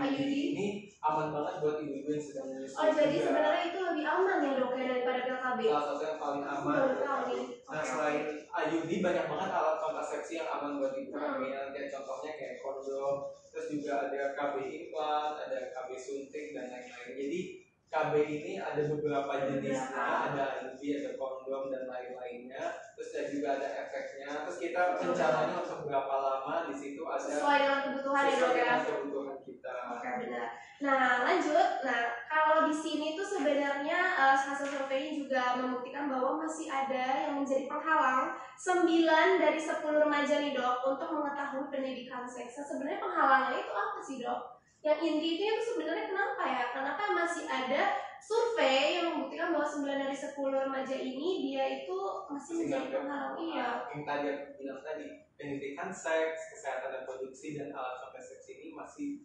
IUD ini aman banget buat ibu-ibu yang sedang menyusui. Jadi sebenarnya itu lebih aman ya dok daripada pil KB. Salah satu yang paling aman. Nah selain IUD banyak banget alat kontrasepsi yang aman buat ibu hamil, kayak contohnya kayak kondom, terus juga ada KB implan, ada KB suntik dan lain-lain. Jadi KB ini ada beberapa jenisnya, ada IUD, ada kondom dan lain-lainnya. Terus juga ada efeknya. Terus kita rencananya untuk berapa lama di situ ada sesuai dengan kebutuhan ya dok ya. Kebutuhan kita. Oke benar. Nah lanjut. Nah kalau di sini tuh sebenarnya hasil survei juga membuktikan bahwa masih ada yang menjadi penghalang 9 dari 10 remaja nih dok untuk mengetahui pendidikan seks. Sebenarnya penghalangnya itu apa sih dok? Yang intinya itu sebenarnya kenapa ya? Kenapa masih ada survei yang membuktikan bahwa 9 dari 10 remaja ini dia itu masih menjadi penghalang? Iya. Yang tadi aku bilang tadi, pendidikan seks, kesehatan reproduksi dan alat kontrasepsi ini masih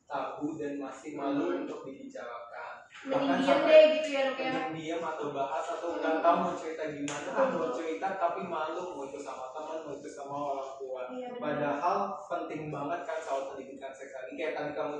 tabu dan masih malu untuk dibicarakan. Bahkan diam deh gitu ya dok ya. Diam atau bahas atau nggak tahu mau cerita gimana, mau cerita tapi malu, mau itu sama teman, mau itu sama orang tua. Padahal penting banget kan soal pendidikan seks tadi. Kayak tadi kamu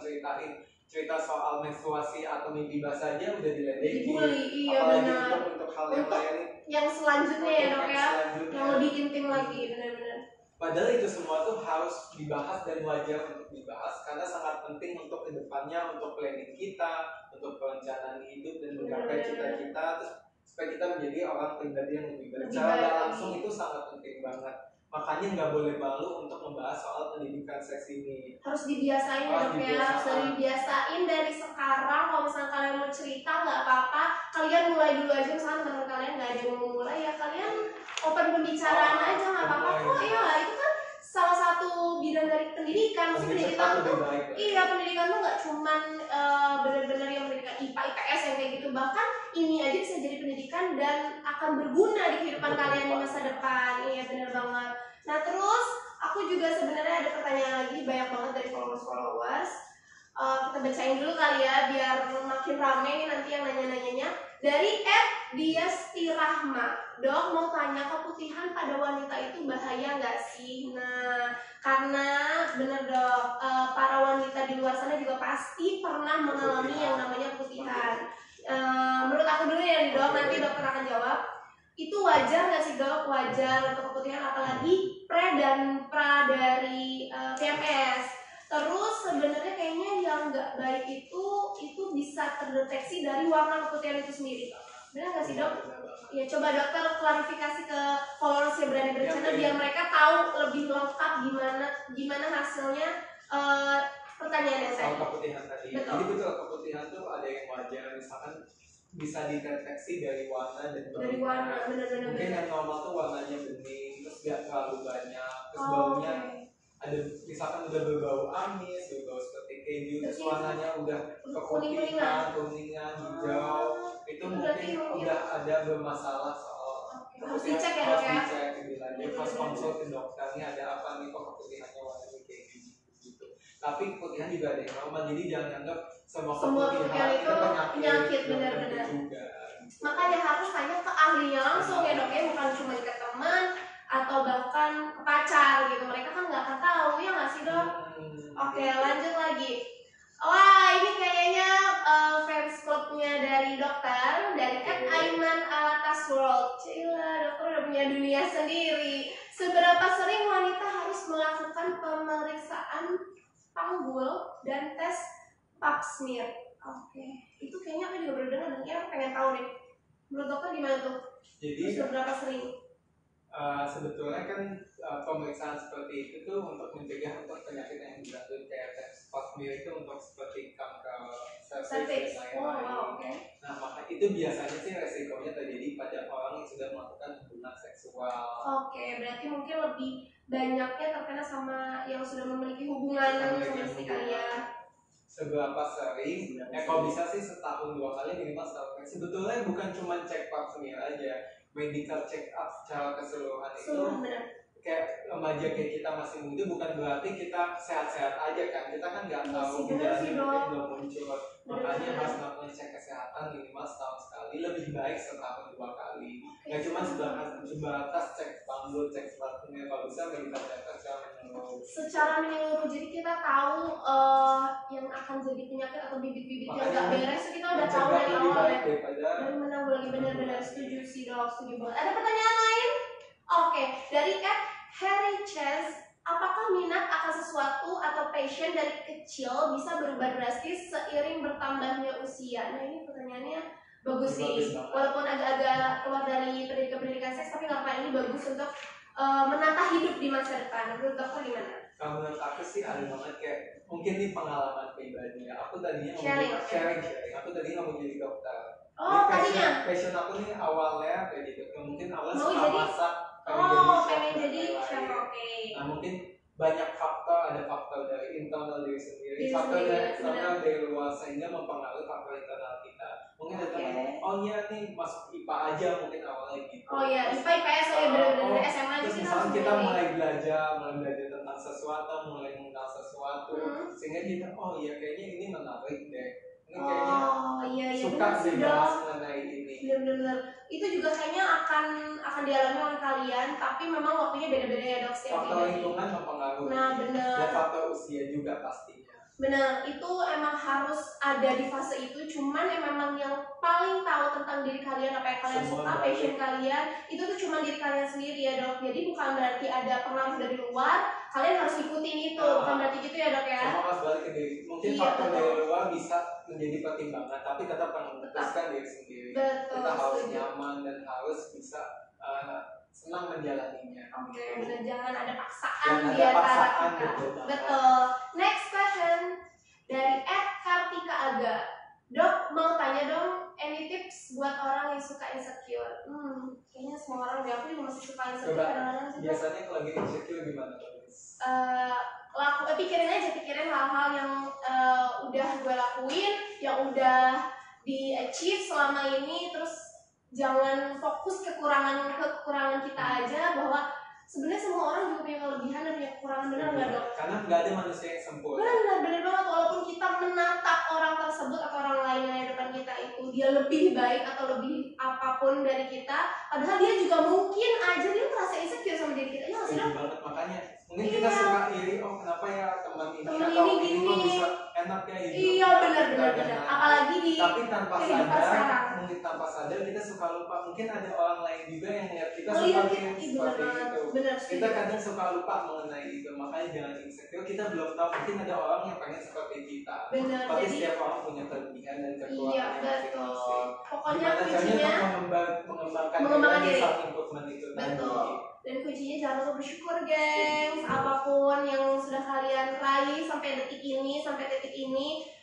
cerita soal menstruasi atau mimpi basah aja udah diledekin. Apalagi untuk hal yang lain. Yang selanjutnya ya dok ya, yang lebih intim lagi, benar-benar. Padahal itu semua tuh harus dibahas dan wajar untuk dibahas karena sangat penting untuk kedepannya, untuk planning kita, untuk perencanaan hidup dan menggapai cita-kita, terus supaya kita menjadi orang pribadi yang lebih baik. Secara langsung itu sangat penting banget. Makanya nggak boleh malu untuk membahas soal pendidikan seks ini. Harus dibiasain ya dok ya, harus dibiasain dari sekarang. Kalau misalnya kalian mau cerita nggak apa-apa, kalian mulai dulu aja. Misalnya teman kalian nggak ada yang mau mulai ya kalian open pembicaraan aja nggak apa-apa kok. Iya itu kan salah satu bidang dari pendidikan. Maksudnya pendidikan tuh, pendidikan tuh nggak cuman benar-benar yang pendidikan IPA, IPS yang kayak gitu. Bahkan ini aja bisa jadi pendidikan dan akan berguna di kehidupan kalian di masa depan. Iya benar banget. Nah terus aku juga sebenarnya ada pertanyaan lagi banyak banget dari followers. Kita bacain dulu kali ya biar makin rame nih nanti yang nanya-nanyanya. Dari @diastirahma, dok mau tanya keputihan pada wanita itu bahaya nggak sih? Nah karena bener dok, para wanita di luar sana juga pasti pernah mengalami yang namanya putihan. Menurut aku dulu ya dok, nanti dokter akan jawab. Itu wajar nggak sih dok? Wajar untuk keputihan apalagi pre dan pra dari PMS. Terus sebenarnya kayaknya yang nggak baik itu bisa terdeteksi dari warna keputihan itu sendiri. Benar nggak sih dok? Ya coba dokter klarifikasi ke followers yang berani bercanda biar mereka tahu lebih lengkap gimana hasilnya pertanyaannya tadi. Soal keputihan tadi. Betul. Jadi betul keputihan tuh ada yang wajar, misalkan bisa dideteksi dari warna dan bau. Dari warna, benar-benar. Mungkin yang normal tuh warnanya bening, terus nggak terlalu banyak, terus baunya ada misalkan udah berbau amis, berbau seperti keju, terus warnanya udah keputihan, kuningan, hijau, itu mungkin udah ada bermasalah soal harus dicek ya dok ya. Harus dicek dilanjut pas konsul ke dokternya ada apa nih kok keputihannya warnanya kayak gitu. Tapi keputihan juga ada yang normal, jadi jangan anggap semua keputihan itu penyakit benar-benar. Juga. Makanya harus tanya ke ahlinya langsung ya dok ya, bukan cuma ke teman atau bahkan ke pacar gitu. Mereka kan nggak akan tahu ya nggak sih dok? Oke, lanjut lagi. Wah, ini kayaknya fans clubnya dari dokter, dari @Aiman Alatas World. Cila, dokter udah punya dunia sendiri. Seberapa sering wanita harus melakukan pemeriksaan panggul dan tes pap smear? Oke, itu kayaknya aku juga baru dengar dan kayaknya aku pengen tahu deh. Menurut dokter gimana tuh? Jadi seberapa sering? Sebetulnya kan pemeriksaan seperti itu tuh untuk mencegah untuk penyakit yang berat kayak tes pap smear itu untuk seperti kanker cervix dan lain-lain. Nah, maka itu biasanya sih resikonya terjadi pada orang yang sudah melakukan hubungan seksual. Oke, berarti mungkin lebih banyaknya terkena sama yang sudah memiliki hubungan sama istri kalian. Seberapa sering? Kalau bisa sih setahun 2 kali minimal setahun. Sebetulnya bukan cuma cek pap smear aja, medical check up secara keseluruhan itu kayak remaja kayak kita masih muda bukan berarti kita sehat-sehat aja kan, kita kan nggak tahu gejalanya mungkin belum muncul, makanya harus melakukan cek kesehatan minimal setahun sekali, lebih baik setahun 2 kali. Nggak cuma sebatas cek panggul, cek sepatunya, kalau bisa medical check up secara menyeluruh. Jadi kita tahu yang akan jadi penyakit atau bibit-bibit yang nggak beres kita udah tahu dari awal ya. Dan menanggulangi, benar-benar setuju sih dok, setuju banget. Ada pertanyaan lain? Oke, dari Harry Chance, apakah minat akan sesuatu atau passion dari kecil bisa berubah drastis seiring bertambahnya usia? Nah ini pertanyaannya bagus sih, walaupun agak-agak keluar dari pendidikan seks, tapi nggak apa, ini bagus untuk menata hidup di masa depan. Menurut dokter gimana? Kalau menurut aku sih ada banget kayak mungkin ini pengalaman pribadi ya. Aku tadinya mau sharing. Aku tadinya mau jadi dokter. Oh, tadinya? Passion aku nih awalnya kayak gitu. Mungkin awalnya suka masak. Pengen jadi chef. Oke. Nah mungkin banyak faktor, ada faktor dari internal diri sendiri, faktor dari eksternal dari luar, sehingga mempengaruhi faktor internal kita. Mungkin ada teman, oh iya nih masuk IPA aja mungkin awalnya gitu. Oh iya, IPA IPS ya bener-bener SMA aja sih. Misalnya kita mulai belajar tentang sesuatu, mulai mengenal sesuatu, sehingga kita, oh iya kayaknya ini menarik deh. Ini kayaknya suka sih bahas mengenai ini. Bener-bener. Itu juga kayaknya akan dialami oleh kalian, tapi memang waktunya beda-beda ya dok setiap faktor lingkungan mempengaruhi. Nah bener. Dan faktor usia juga pastinya. Benar, itu emang harus ada di fase itu. Cuman memang yang paling tahu tentang diri kalian, apa yang kalian suka, passion kalian, itu tuh cuma diri kalian sendiri ya dok. Jadi bukan berarti ada pengaruh dari luar, kalian harus ikutin itu. Bukan berarti gitu ya dok ya. Semua harus balik ke diri. Mungkin faktor dari luar bisa menjadi pertimbangan, tapi tetap memutuskan diri sendiri. Betul. Kita harus nyaman dan harus bisa senang menjalaninya. Oke, benar, jangan ada paksaan di antara kita. Betul. Next question dari @Kartika Aga. Dok, mau tanya dong, any tips buat orang yang suka insecure? Kayaknya semua orang deh, aku juga masih suka insecure kadang-kadang sih. Biasanya kalau lagi insecure gimana? Pikirin hal-hal yang udah gue lakuin, yang udah di achieve selama ini, terus jangan fokus kekurangan kita aja, bahwa sebenarnya semua orang juga punya kelebihan dan punya kekurangan, benar nggak dok? Karena nggak ada manusia yang sempurna. Benar banget, walaupun kita menatap orang tersebut atau orang lain yang di depan kita itu dia lebih baik atau lebih apapun dari kita, padahal dia juga mungkin aja dia merasa insecure sama diri kita, ya nggak sih dok? Banget, makanya mungkin kita suka iri, oh kenapa ya teman ini atau ini kok bisa enak ya hidup. Iya benar. Apalagi di tapi tanpa kehidupan sekarang. sadar, mungkin tanpa sadar kita suka lupa. Mungkin ada orang lain juga yang melihat kita Melihat seperti kita, seperti benar, itu. benar, Kita kadang suka lupa mengenai itu, makanya jangan insecure. Kita belum tahu, mungkin ada orang yang pengen seperti kita. benar. Tapi Jadi setiap orang punya kelebihan dan iya kekurangannya betul. masing-masing. Pokoknya Gimana caranya kuncinya untuk mengembangkan diri. self improvement itu tadi. Betul. Dan kuncinya jangan lupa bersyukur, gengs. Apapun yang sudah kalian raih sampai detik ini,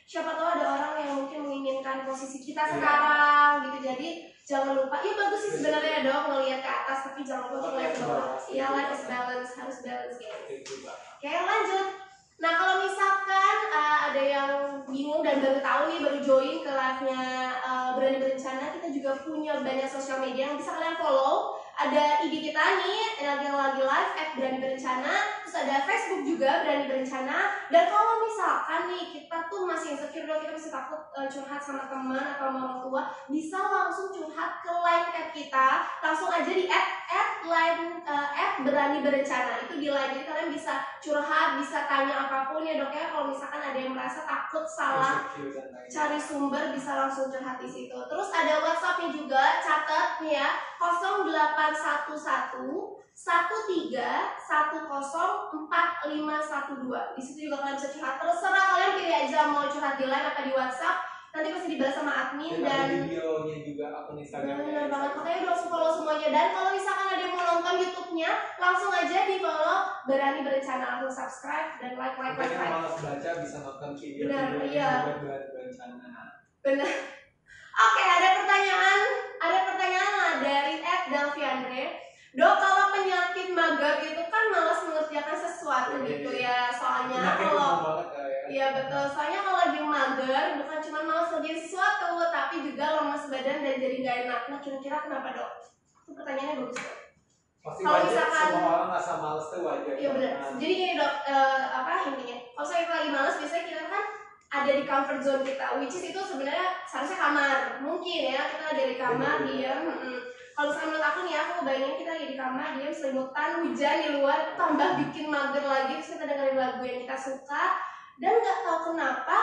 siapa tahu ada orang yang mungkin menginginkan posisi kita sekarang gitu. Jadi jangan lupa, ya bagus sih sebenarnya dong ngelihat ke atas, tapi jangan lupa untuk ngelihat ke bawah. Iya, life is balance, harus balance, gengs. Oke, lanjut. Nah, kalau misalkan ada yang bingung dan baru tahu nih, baru join ke live-nya Berani Berencana, kita juga punya banyak sosial media yang bisa kalian follow. Ada IG kita nih, yang lagi live @berani-berencana, terus ada Facebook juga Berani Berencana. Dan kalau misalkan nih kita tuh masih insecure, kita masih takut curhat sama teman atau sama orang tua, bisa langsung curhat ke line kita, langsung aja di @berani berencana. Itu di line, jadi kalian bisa curhat, bisa tanya apapun ya dok ya. Kalau misalkan ada yang merasa takut salah cari sumber, bisa langsung curhat di situ. Terus ada WhatsAppnya juga, catat nih ya, 0811 13104512. Di situ juga kalian bisa curhat. Terserah kalian pilih aja mau curhat di line apa di WhatsApp. Nanti pasti dibalas sama admin dan videonya juga akun Instagramnya. benar banget, makanya udah langsung follow semuanya. Dan kalau misalkan ada yang mau nonton YouTube-nya, langsung aja di follow Berani Berencana, langsung subscribe dan like. Yang malas baca bisa nonton video. Benar, iya. Berencana. Benar. Oke, ada pertanyaan lah dari @Delviandre. Dok, kalau penyakit mager itu kan malas mengerjakan sesuatu gitu ya. Soalnya kalau iya betul, soalnya kalau lagi mager bukan cuma malas ngerjain sesuatu, tapi juga lemas badan dan jadi nggak enak. Nah, kira-kira kenapa dok? Itu pertanyaannya bagus dok. Pasti kalau wajar, misalkan semua orang ngerasa malas tuh wajar. Iya benar. Jadi gini dok, intinya kalau saya lagi malas biasanya kita kan ada di comfort zone kita, which is itu sebenarnya seharusnya kamar. Mungkin ya kita ada di kamar diam. Kalau misalnya menurut aku nih, aku bayangin kita lagi di kamar diam, selimutan, hujan di luar, tambah bikin mager lagi. Terus kita dengerin lagu yang kita suka, dan nggak tahu kenapa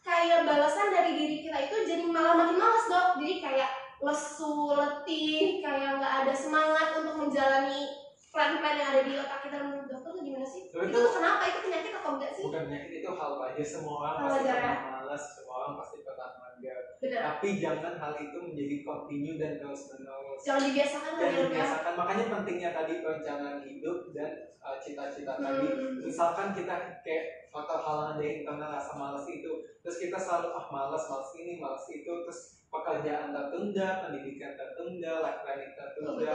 kayak balasan dari diri kita itu jadi malah makin malas dok. Jadi kayak lesu, letih, kayak nggak ada semangat untuk menjalani plan-plan yang ada di otak kita. Menurut dokter tuh gimana sih? Itu kenapa? Itu penyakit atau enggak sih? Bukan penyakit, itu hal wajar. Semua orang pasti pernah malas, semua orang pasti pernah mager. Tapi jangan hal itu menjadi continue dan terus-menerus. Jangan dibiasakan. Makanya pentingnya tadi perencanaan hidup dan cita-cita tadi. Misalkan kita kayak faktor halangan dari internal rasa malas itu, terus kita selalu malas ini, malas itu, terus pekerjaan tertunda, pendidikan tertunda, life planning tertunda,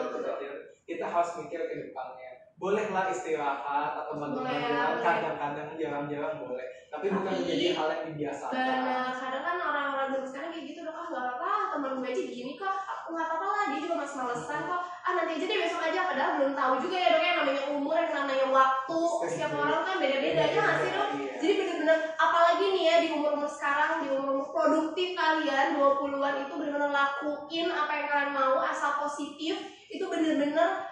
kita harus mikir ke depannya. Bolehlah istirahat atau menenangkan, kadang-kadang jarang-jarang boleh, tapi bukan menjadi hal yang dibiasakan. Benar, kadang kan orang-orang zaman sekarang kayak gitu, dok, nggak apa-apa, temen gue aja begini kok, nggak apa-apa lah, dia juga masih malesan kok, nanti aja deh besok aja, padahal belum tahu juga ya dok, yang namanya umur, yang namanya waktu, setiap orang kan beda-beda ya nggak sih dok? Jadi bener-bener, apalagi nih ya di umur-umur sekarang, di umur-umur produktif kalian, 20-an itu bener-bener lakuin apa yang kalian mau, asal positif, itu bener-bener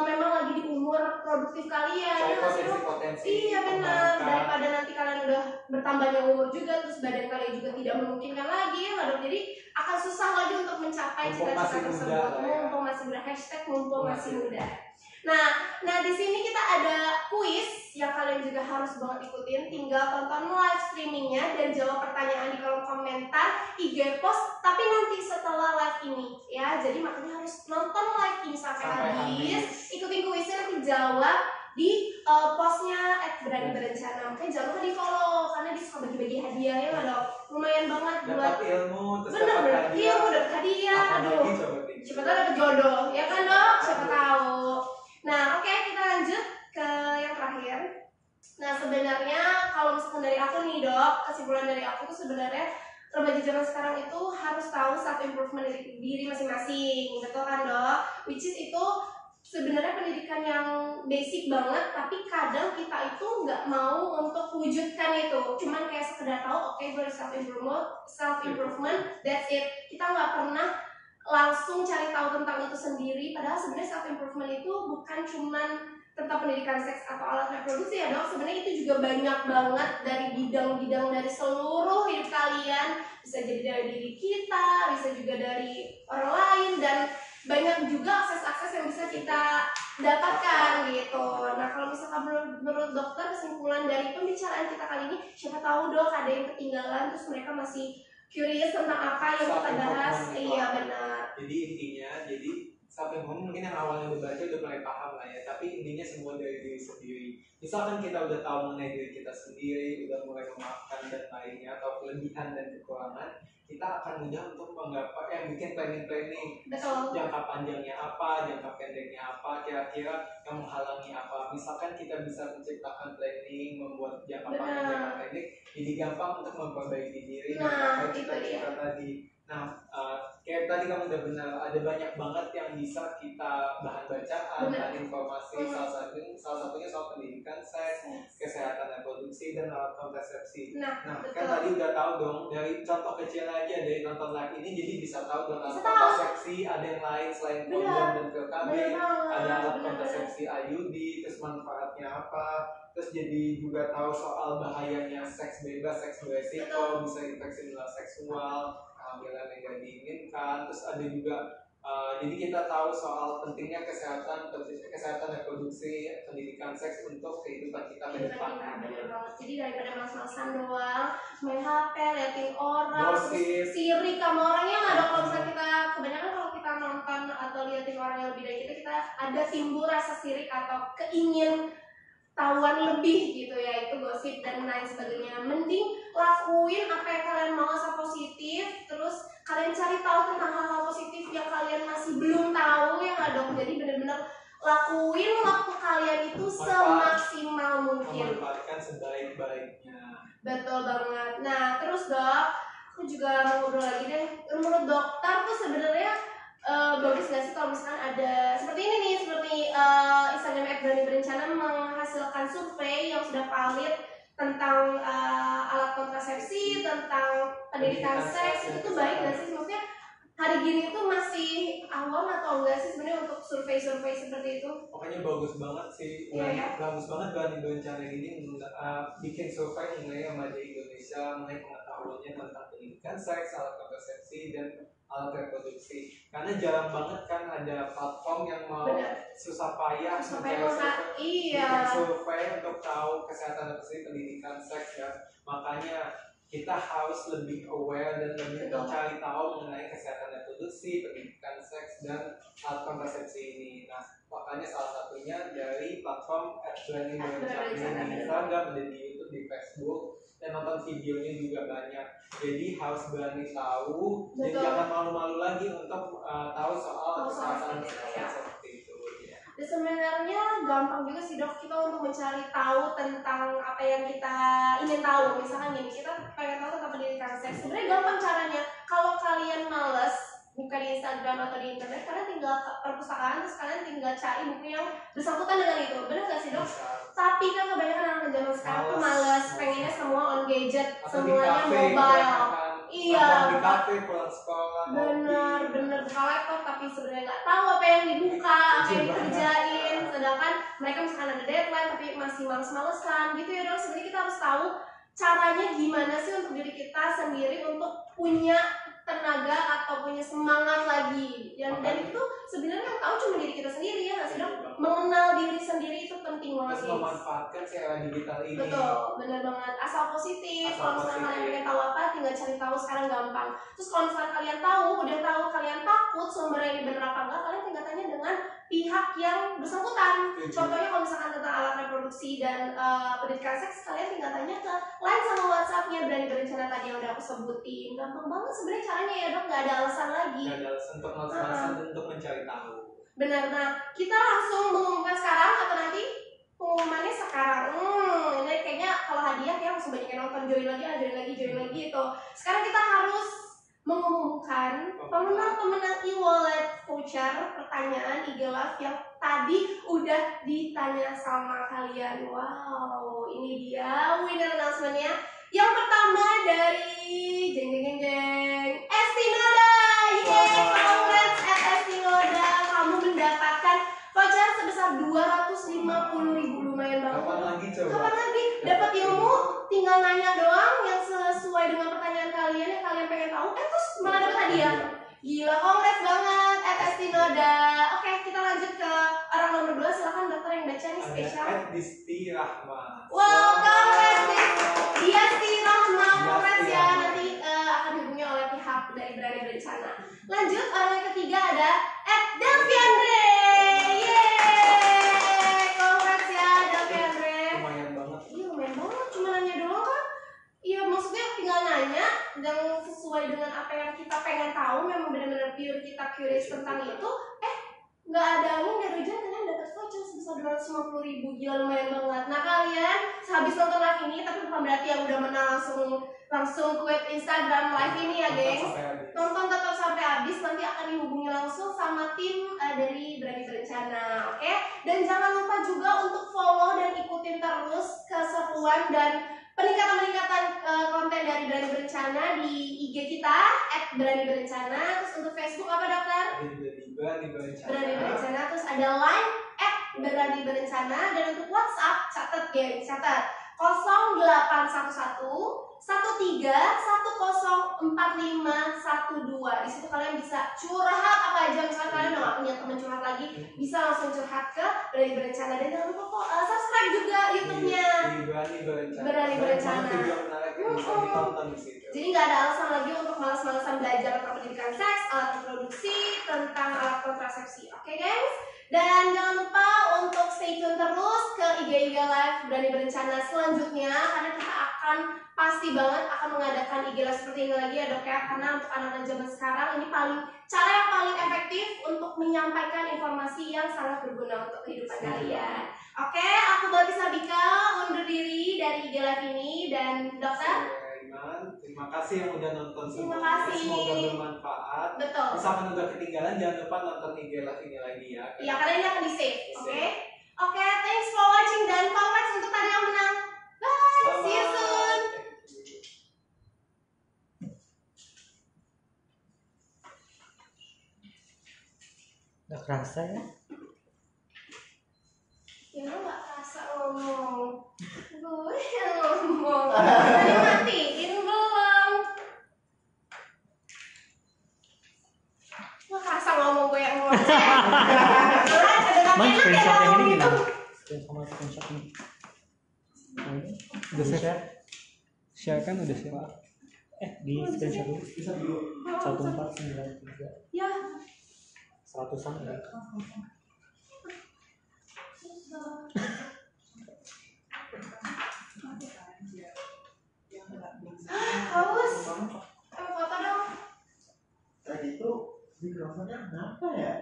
memang lagi di umur produktif kalian. Potensi. Iya benar, daripada nanti kalian udah bertambahnya umur juga, terus badan kalian juga tidak memungkinkan lagi ya nggak dok? Jadi akan susah lagi untuk mencapai cita-cita tersebut. Mumpung masih muda, #mumpung masih muda. Nah di sini kita ada kuis yang kalian juga harus banget ikutin. Tinggal tonton live streamingnya dan jawab pertanyaan di kolom komentar, IG post, tapi nanti setelah live ini ya. Jadi makanya harus nonton live ini sampai habis. Ikutin kuisnya, nanti jawab di postnya @berani berencana. Makanya jangan lupa di follow karena dia suka bagi-bagi hadiah ya nggak dok? Lumayan banget buat ilmu, bener ilmu, dapat hadiah. Aduh, siapa tahu dapat jodoh ya kan dok? Siapa tahu. Nah oke, kita lanjut ke yang terakhir. Nah sebenarnya kalau misalkan dari aku nih dok, kesimpulan dari aku tuh sebenarnya remaja zaman sekarang itu harus tahu self improvement dari diri masing-masing, betul kan dok? Which is itu sebenarnya pendidikan yang basic banget, tapi kadang kita itu nggak mau untuk wujudkan itu. Cuman kayak sekedar tahu, oke, gue harus self improvement, that's it. Kita nggak pernah langsung cari tahu tentang itu sendiri. Padahal sebenarnya self improvement itu bukan cuman tentang pendidikan seks atau alat reproduksi ya dok, sebenarnya itu juga banyak banget dari bidang-bidang dari seluruh hidup kalian, bisa jadi dari diri kita, bisa juga dari orang lain, dan banyak juga akses-akses yang bisa kita dapatkan gitu. Nah kalau misalkan menurut dokter kesimpulan dari pembicaraan kita kali ini, siapa tahu dok ada yang ketinggalan terus mereka masih curious tentang apa yang kita bahas. Iya benar. Jadi intinya, sampai mungkin yang awalnya udah baca udah mulai paham lah ya, tapi intinya semua dari diri sendiri. Misalkan kita udah tahu mengenai diri kita sendiri, udah mulai memaafkan dan lainnya atau kelebihan dan kekurangan, kita akan mudah untuk menggapai bikin planning. Betul. Jangka panjangnya apa, jangka pendeknya apa, kira-kira yang menghalangi apa. Misalkan kita bisa menciptakan planning, membuat jangka panjang, jangka pendek, jadi gampang untuk memperbaiki diri dan menggapai cita-cita tadi. Nah, kayak tadi kamu udah benar, ada banyak banget yang bisa kita bahan bacaan, bahan informasi. Salah satunya soal pendidikan seks, kesehatan reproduksi dan alat kontrasepsi. Nah kan tadi udah tahu dong dari contoh kecil aja, dari nonton live ini jadi bisa tahu dong alat kontrasepsi ada yang lain selain kondom dan PKB, ada alat kontrasepsi IUD, terus manfaatnya apa. Terus jadi juga tahu soal bahayanya seks bebas, seks beresiko, bisa infeksi menular seksual, kehamilan yang gak diinginkan. Terus ada juga jadi kita tahu soal pentingnya kesehatan reproduksi, pendidikan seks untuk kehidupan kita ke depan. Jadi daripada males-malesan doang, main HP, liatin orang, sirik sama orangnya nggak dong. Kalau misalnya kita kebanyakan kalau kita nonton atau liatin orang yang lebih dari kita ada timbul rasa sirik atau keingin tahuan lebih gitu ya, itu gosip dan lain sebagainya. Mending lakuin apa yang kalian mau asal positif, terus kalian cari tahu tentang hal-hal positif yang kalian masih belum tahu ya nggak dong. Jadi bener-bener lakuin waktu kalian itu semaksimal mungkin, memanfaatkan sebaik-baiknya. Betul banget. Nah terus dok, aku juga mau ngobrol lagi deh. Menurut dokter tuh sebenarnya bagus gak sih kalau misalkan ada seperti ini nih, seperti Instagram @berani_berencana menghasilkan survei yang sudah valid tentang alat kontrasepsi, tentang pendidikan seks, itu tuh baik gak sih? Maksudnya hari gini tuh masih awam atau enggak sih sebenarnya untuk survei-survei seperti itu? Pokoknya bagus banget sih, bagus banget Berani_berencana ini bikin survei mengenai remaja Indonesia, mengenai pengetahuannya tentang pendidikan seks, alat kontrasepsi dan alat reproduksi. Karena jarang banget kan ada platform yang mau susah payah bikin survei untuk tahu kesehatan reproduksi, pendidikan seks ya. Makanya kita harus lebih aware dan lebih mencari tahu mengenai kesehatan reproduksi, pendidikan seks dan alat kontrasepsi ini. Nah, makanya salah satunya dari platform @berani_berencana di Instagram, ada di YouTube, di Facebook, dan nonton videonya juga banyak. Jadi harus berani tahu dan jangan malu-malu lagi untuk tahu soal kesehatan seperti itu. Dan sebenarnya gampang juga sih dok kita untuk mencari tahu tentang apa yang kita ingin tahu. Misalkan gini, kita pengen tahu tentang pendidikan seks, sebenarnya gampang caranya. Kalau kalian males buka di Instagram atau di internet, kalian tinggal ke perpustakaan, terus kalian tinggal cari buku yang bersangkutan dengan itu. Benar nggak sih dok? Tapi kan kebanyakan anak zaman sekarang tuh males, pengennya semua on gadget, semuanya mobile. Iya, di kafe, pulang sekolah. Bener buka laptop tapi sebenarnya nggak tahu apa yang dibuka, apa yang dikerjain. Sedangkan mereka misalkan ada deadline tapi masih males-malesan gitu ya dok. Sebenarnya kita harus tahu caranya gimana sih untuk diri kita sendiri untuk punya tenaga atau punya semangat lagi. Dan itu sebenarnya yang tahu cuma diri kita sendiri ya nggak sih dok? Mengenal diri sendiri itu penting banget. Terus memanfaatkan si era digital ini. Betul, benar banget. Asal positif. Kalau misalnya kalian pengen tahu apa, tinggal cari tahu sekarang gampang. Terus kalau misalnya kalian tahu, udah tahu kalian takut sumbernya ini benar apa enggak, kalian tinggal tanya dengan pihak yang bersangkutan. Contohnya kalau misalkan tentang alat reproduksi dan pendidikan seks, kalian tinggal tanya ke line sama WhatsApp-nya Berani_berencana tadi yang udah aku sebutin. Gampang banget sebenarnya caranya ya dok, nggak ada alasan lagi. Nggak ada alasan untuk alasan untuk mencari tahu. Benar. Nah, kita langsung mengumumkan sekarang atau nanti pengumumannya sekarang? Ini kayaknya kalau hadiah ya langsung banyak yang nonton, join lagi itu. Sekarang kita harus mengumumkan pemenang e-wallet voucher pertanyaan IG Live yang tadi udah ditanya sama kalian. Wow, ini dia winner announcement-nya. Yang pertama dari Estinoda. Congrats Estinoda, kamu mendapatkan voucher sebesar Rp250 coba? Kapan lagi? Dapat ilmu, tinggal nanya doang yang sesuai dengan pertanyaan kalian yang kalian pengen tahu. Terus malah dapat hadiah. Gila, kongres banget, Estinoda. Oke, kita lanjut ke orang nomor 2. Silakan dokter yang baca nih spesial. Ada Disti Rahma. Wow, kongres nih. Dia Disti Rahma, kongres ya. Nanti akan dihubungi oleh pihak dari Berani Berencana. Lanjut, orang yang ketiga ada Delviandre. Yeay, kongres ya Delviandre. Lumayan banget. Iya, lumayan banget. Cuma nanya doang kan? Iya, maksudnya tinggal nanya dan sesuai dengan apa yang kita pengen tahu, memang benar-benar pure kita curious tentang itu. Nggak ada angin, nggak ada hujan, kalian dapat voucher sebesar 250.000. Gila, lumayan banget. Nah, kalian sehabis nonton live ini, tapi bukan berarti yang udah menang langsung quit Instagram live ini ya, gengs. Nonton tetap sampai habis, nanti akan dihubungi langsung sama tim dari Berani Berencana, oke? Dan jangan lupa juga untuk follow dan ikutin terus keseruan dan peningkatan konten dari Berani Berencana di IG kita @berani-berencana. Terus untuk Facebook apa, dokter? Berani Berencana. Berani Berencana. Terus ada Line @berani berencana. Dan untuk WhatsApp, catat geng, catat 0811 13104512. Di situ kalian bisa curhat apa aja. Misalnya kalian udah gak punya teman curhat lagi, bisa langsung curhat ke Berani Berencana. Dan jangan lupa kok subscribe juga YouTube-nya Berani Berencana. Berani Berencana. Video menarik yang bisa ditonton di situ. Jadi nggak ada alasan lagi untuk malas-malasan belajar tentang pendidikan seks, alat reproduksi, tentang alat kontrasepsi. Oke, guys? Dan jangan lupa untuk stay tune terus ke IG live Berani Berencana selanjutnya, karena kita akan pasti banget akan mengadakan IG live seperti ini lagi ya, dok ya. Karena untuk anak-anak zaman sekarang ini cara yang paling efektif untuk menyampaikan informasi yang sangat berguna untuk kehidupan kalian. Oke, aku Balki Sabika undur diri dari IG live ini, dan dokter. Terima kasih yang udah nonton semua. Terima kasih. Semoga bermanfaat. Betul. Misalkan udah ketinggalan, jangan lupa nonton IG live ini lagi ya. Iya, karena ini akan di-save. Oke? Oke, thanks for watching dan congrats untuk tadi yang menang. Bye, see you soon. Nggak kerasa ya? Ya lo gak kerasa ngomong. Gue yang ngomong. Tadi matiin belum? Lo kerasa ngomong gue yang ngomong. Man, screenshot yang ini gimana? Screenshot ini. Udah Di share? share? Share kan udah share. Di screenshot dulu. Bisa dulu. 1493. Ya. 100-an ya. Haus. Foto dong. Tadi itu mikrofonnya kenapa ya?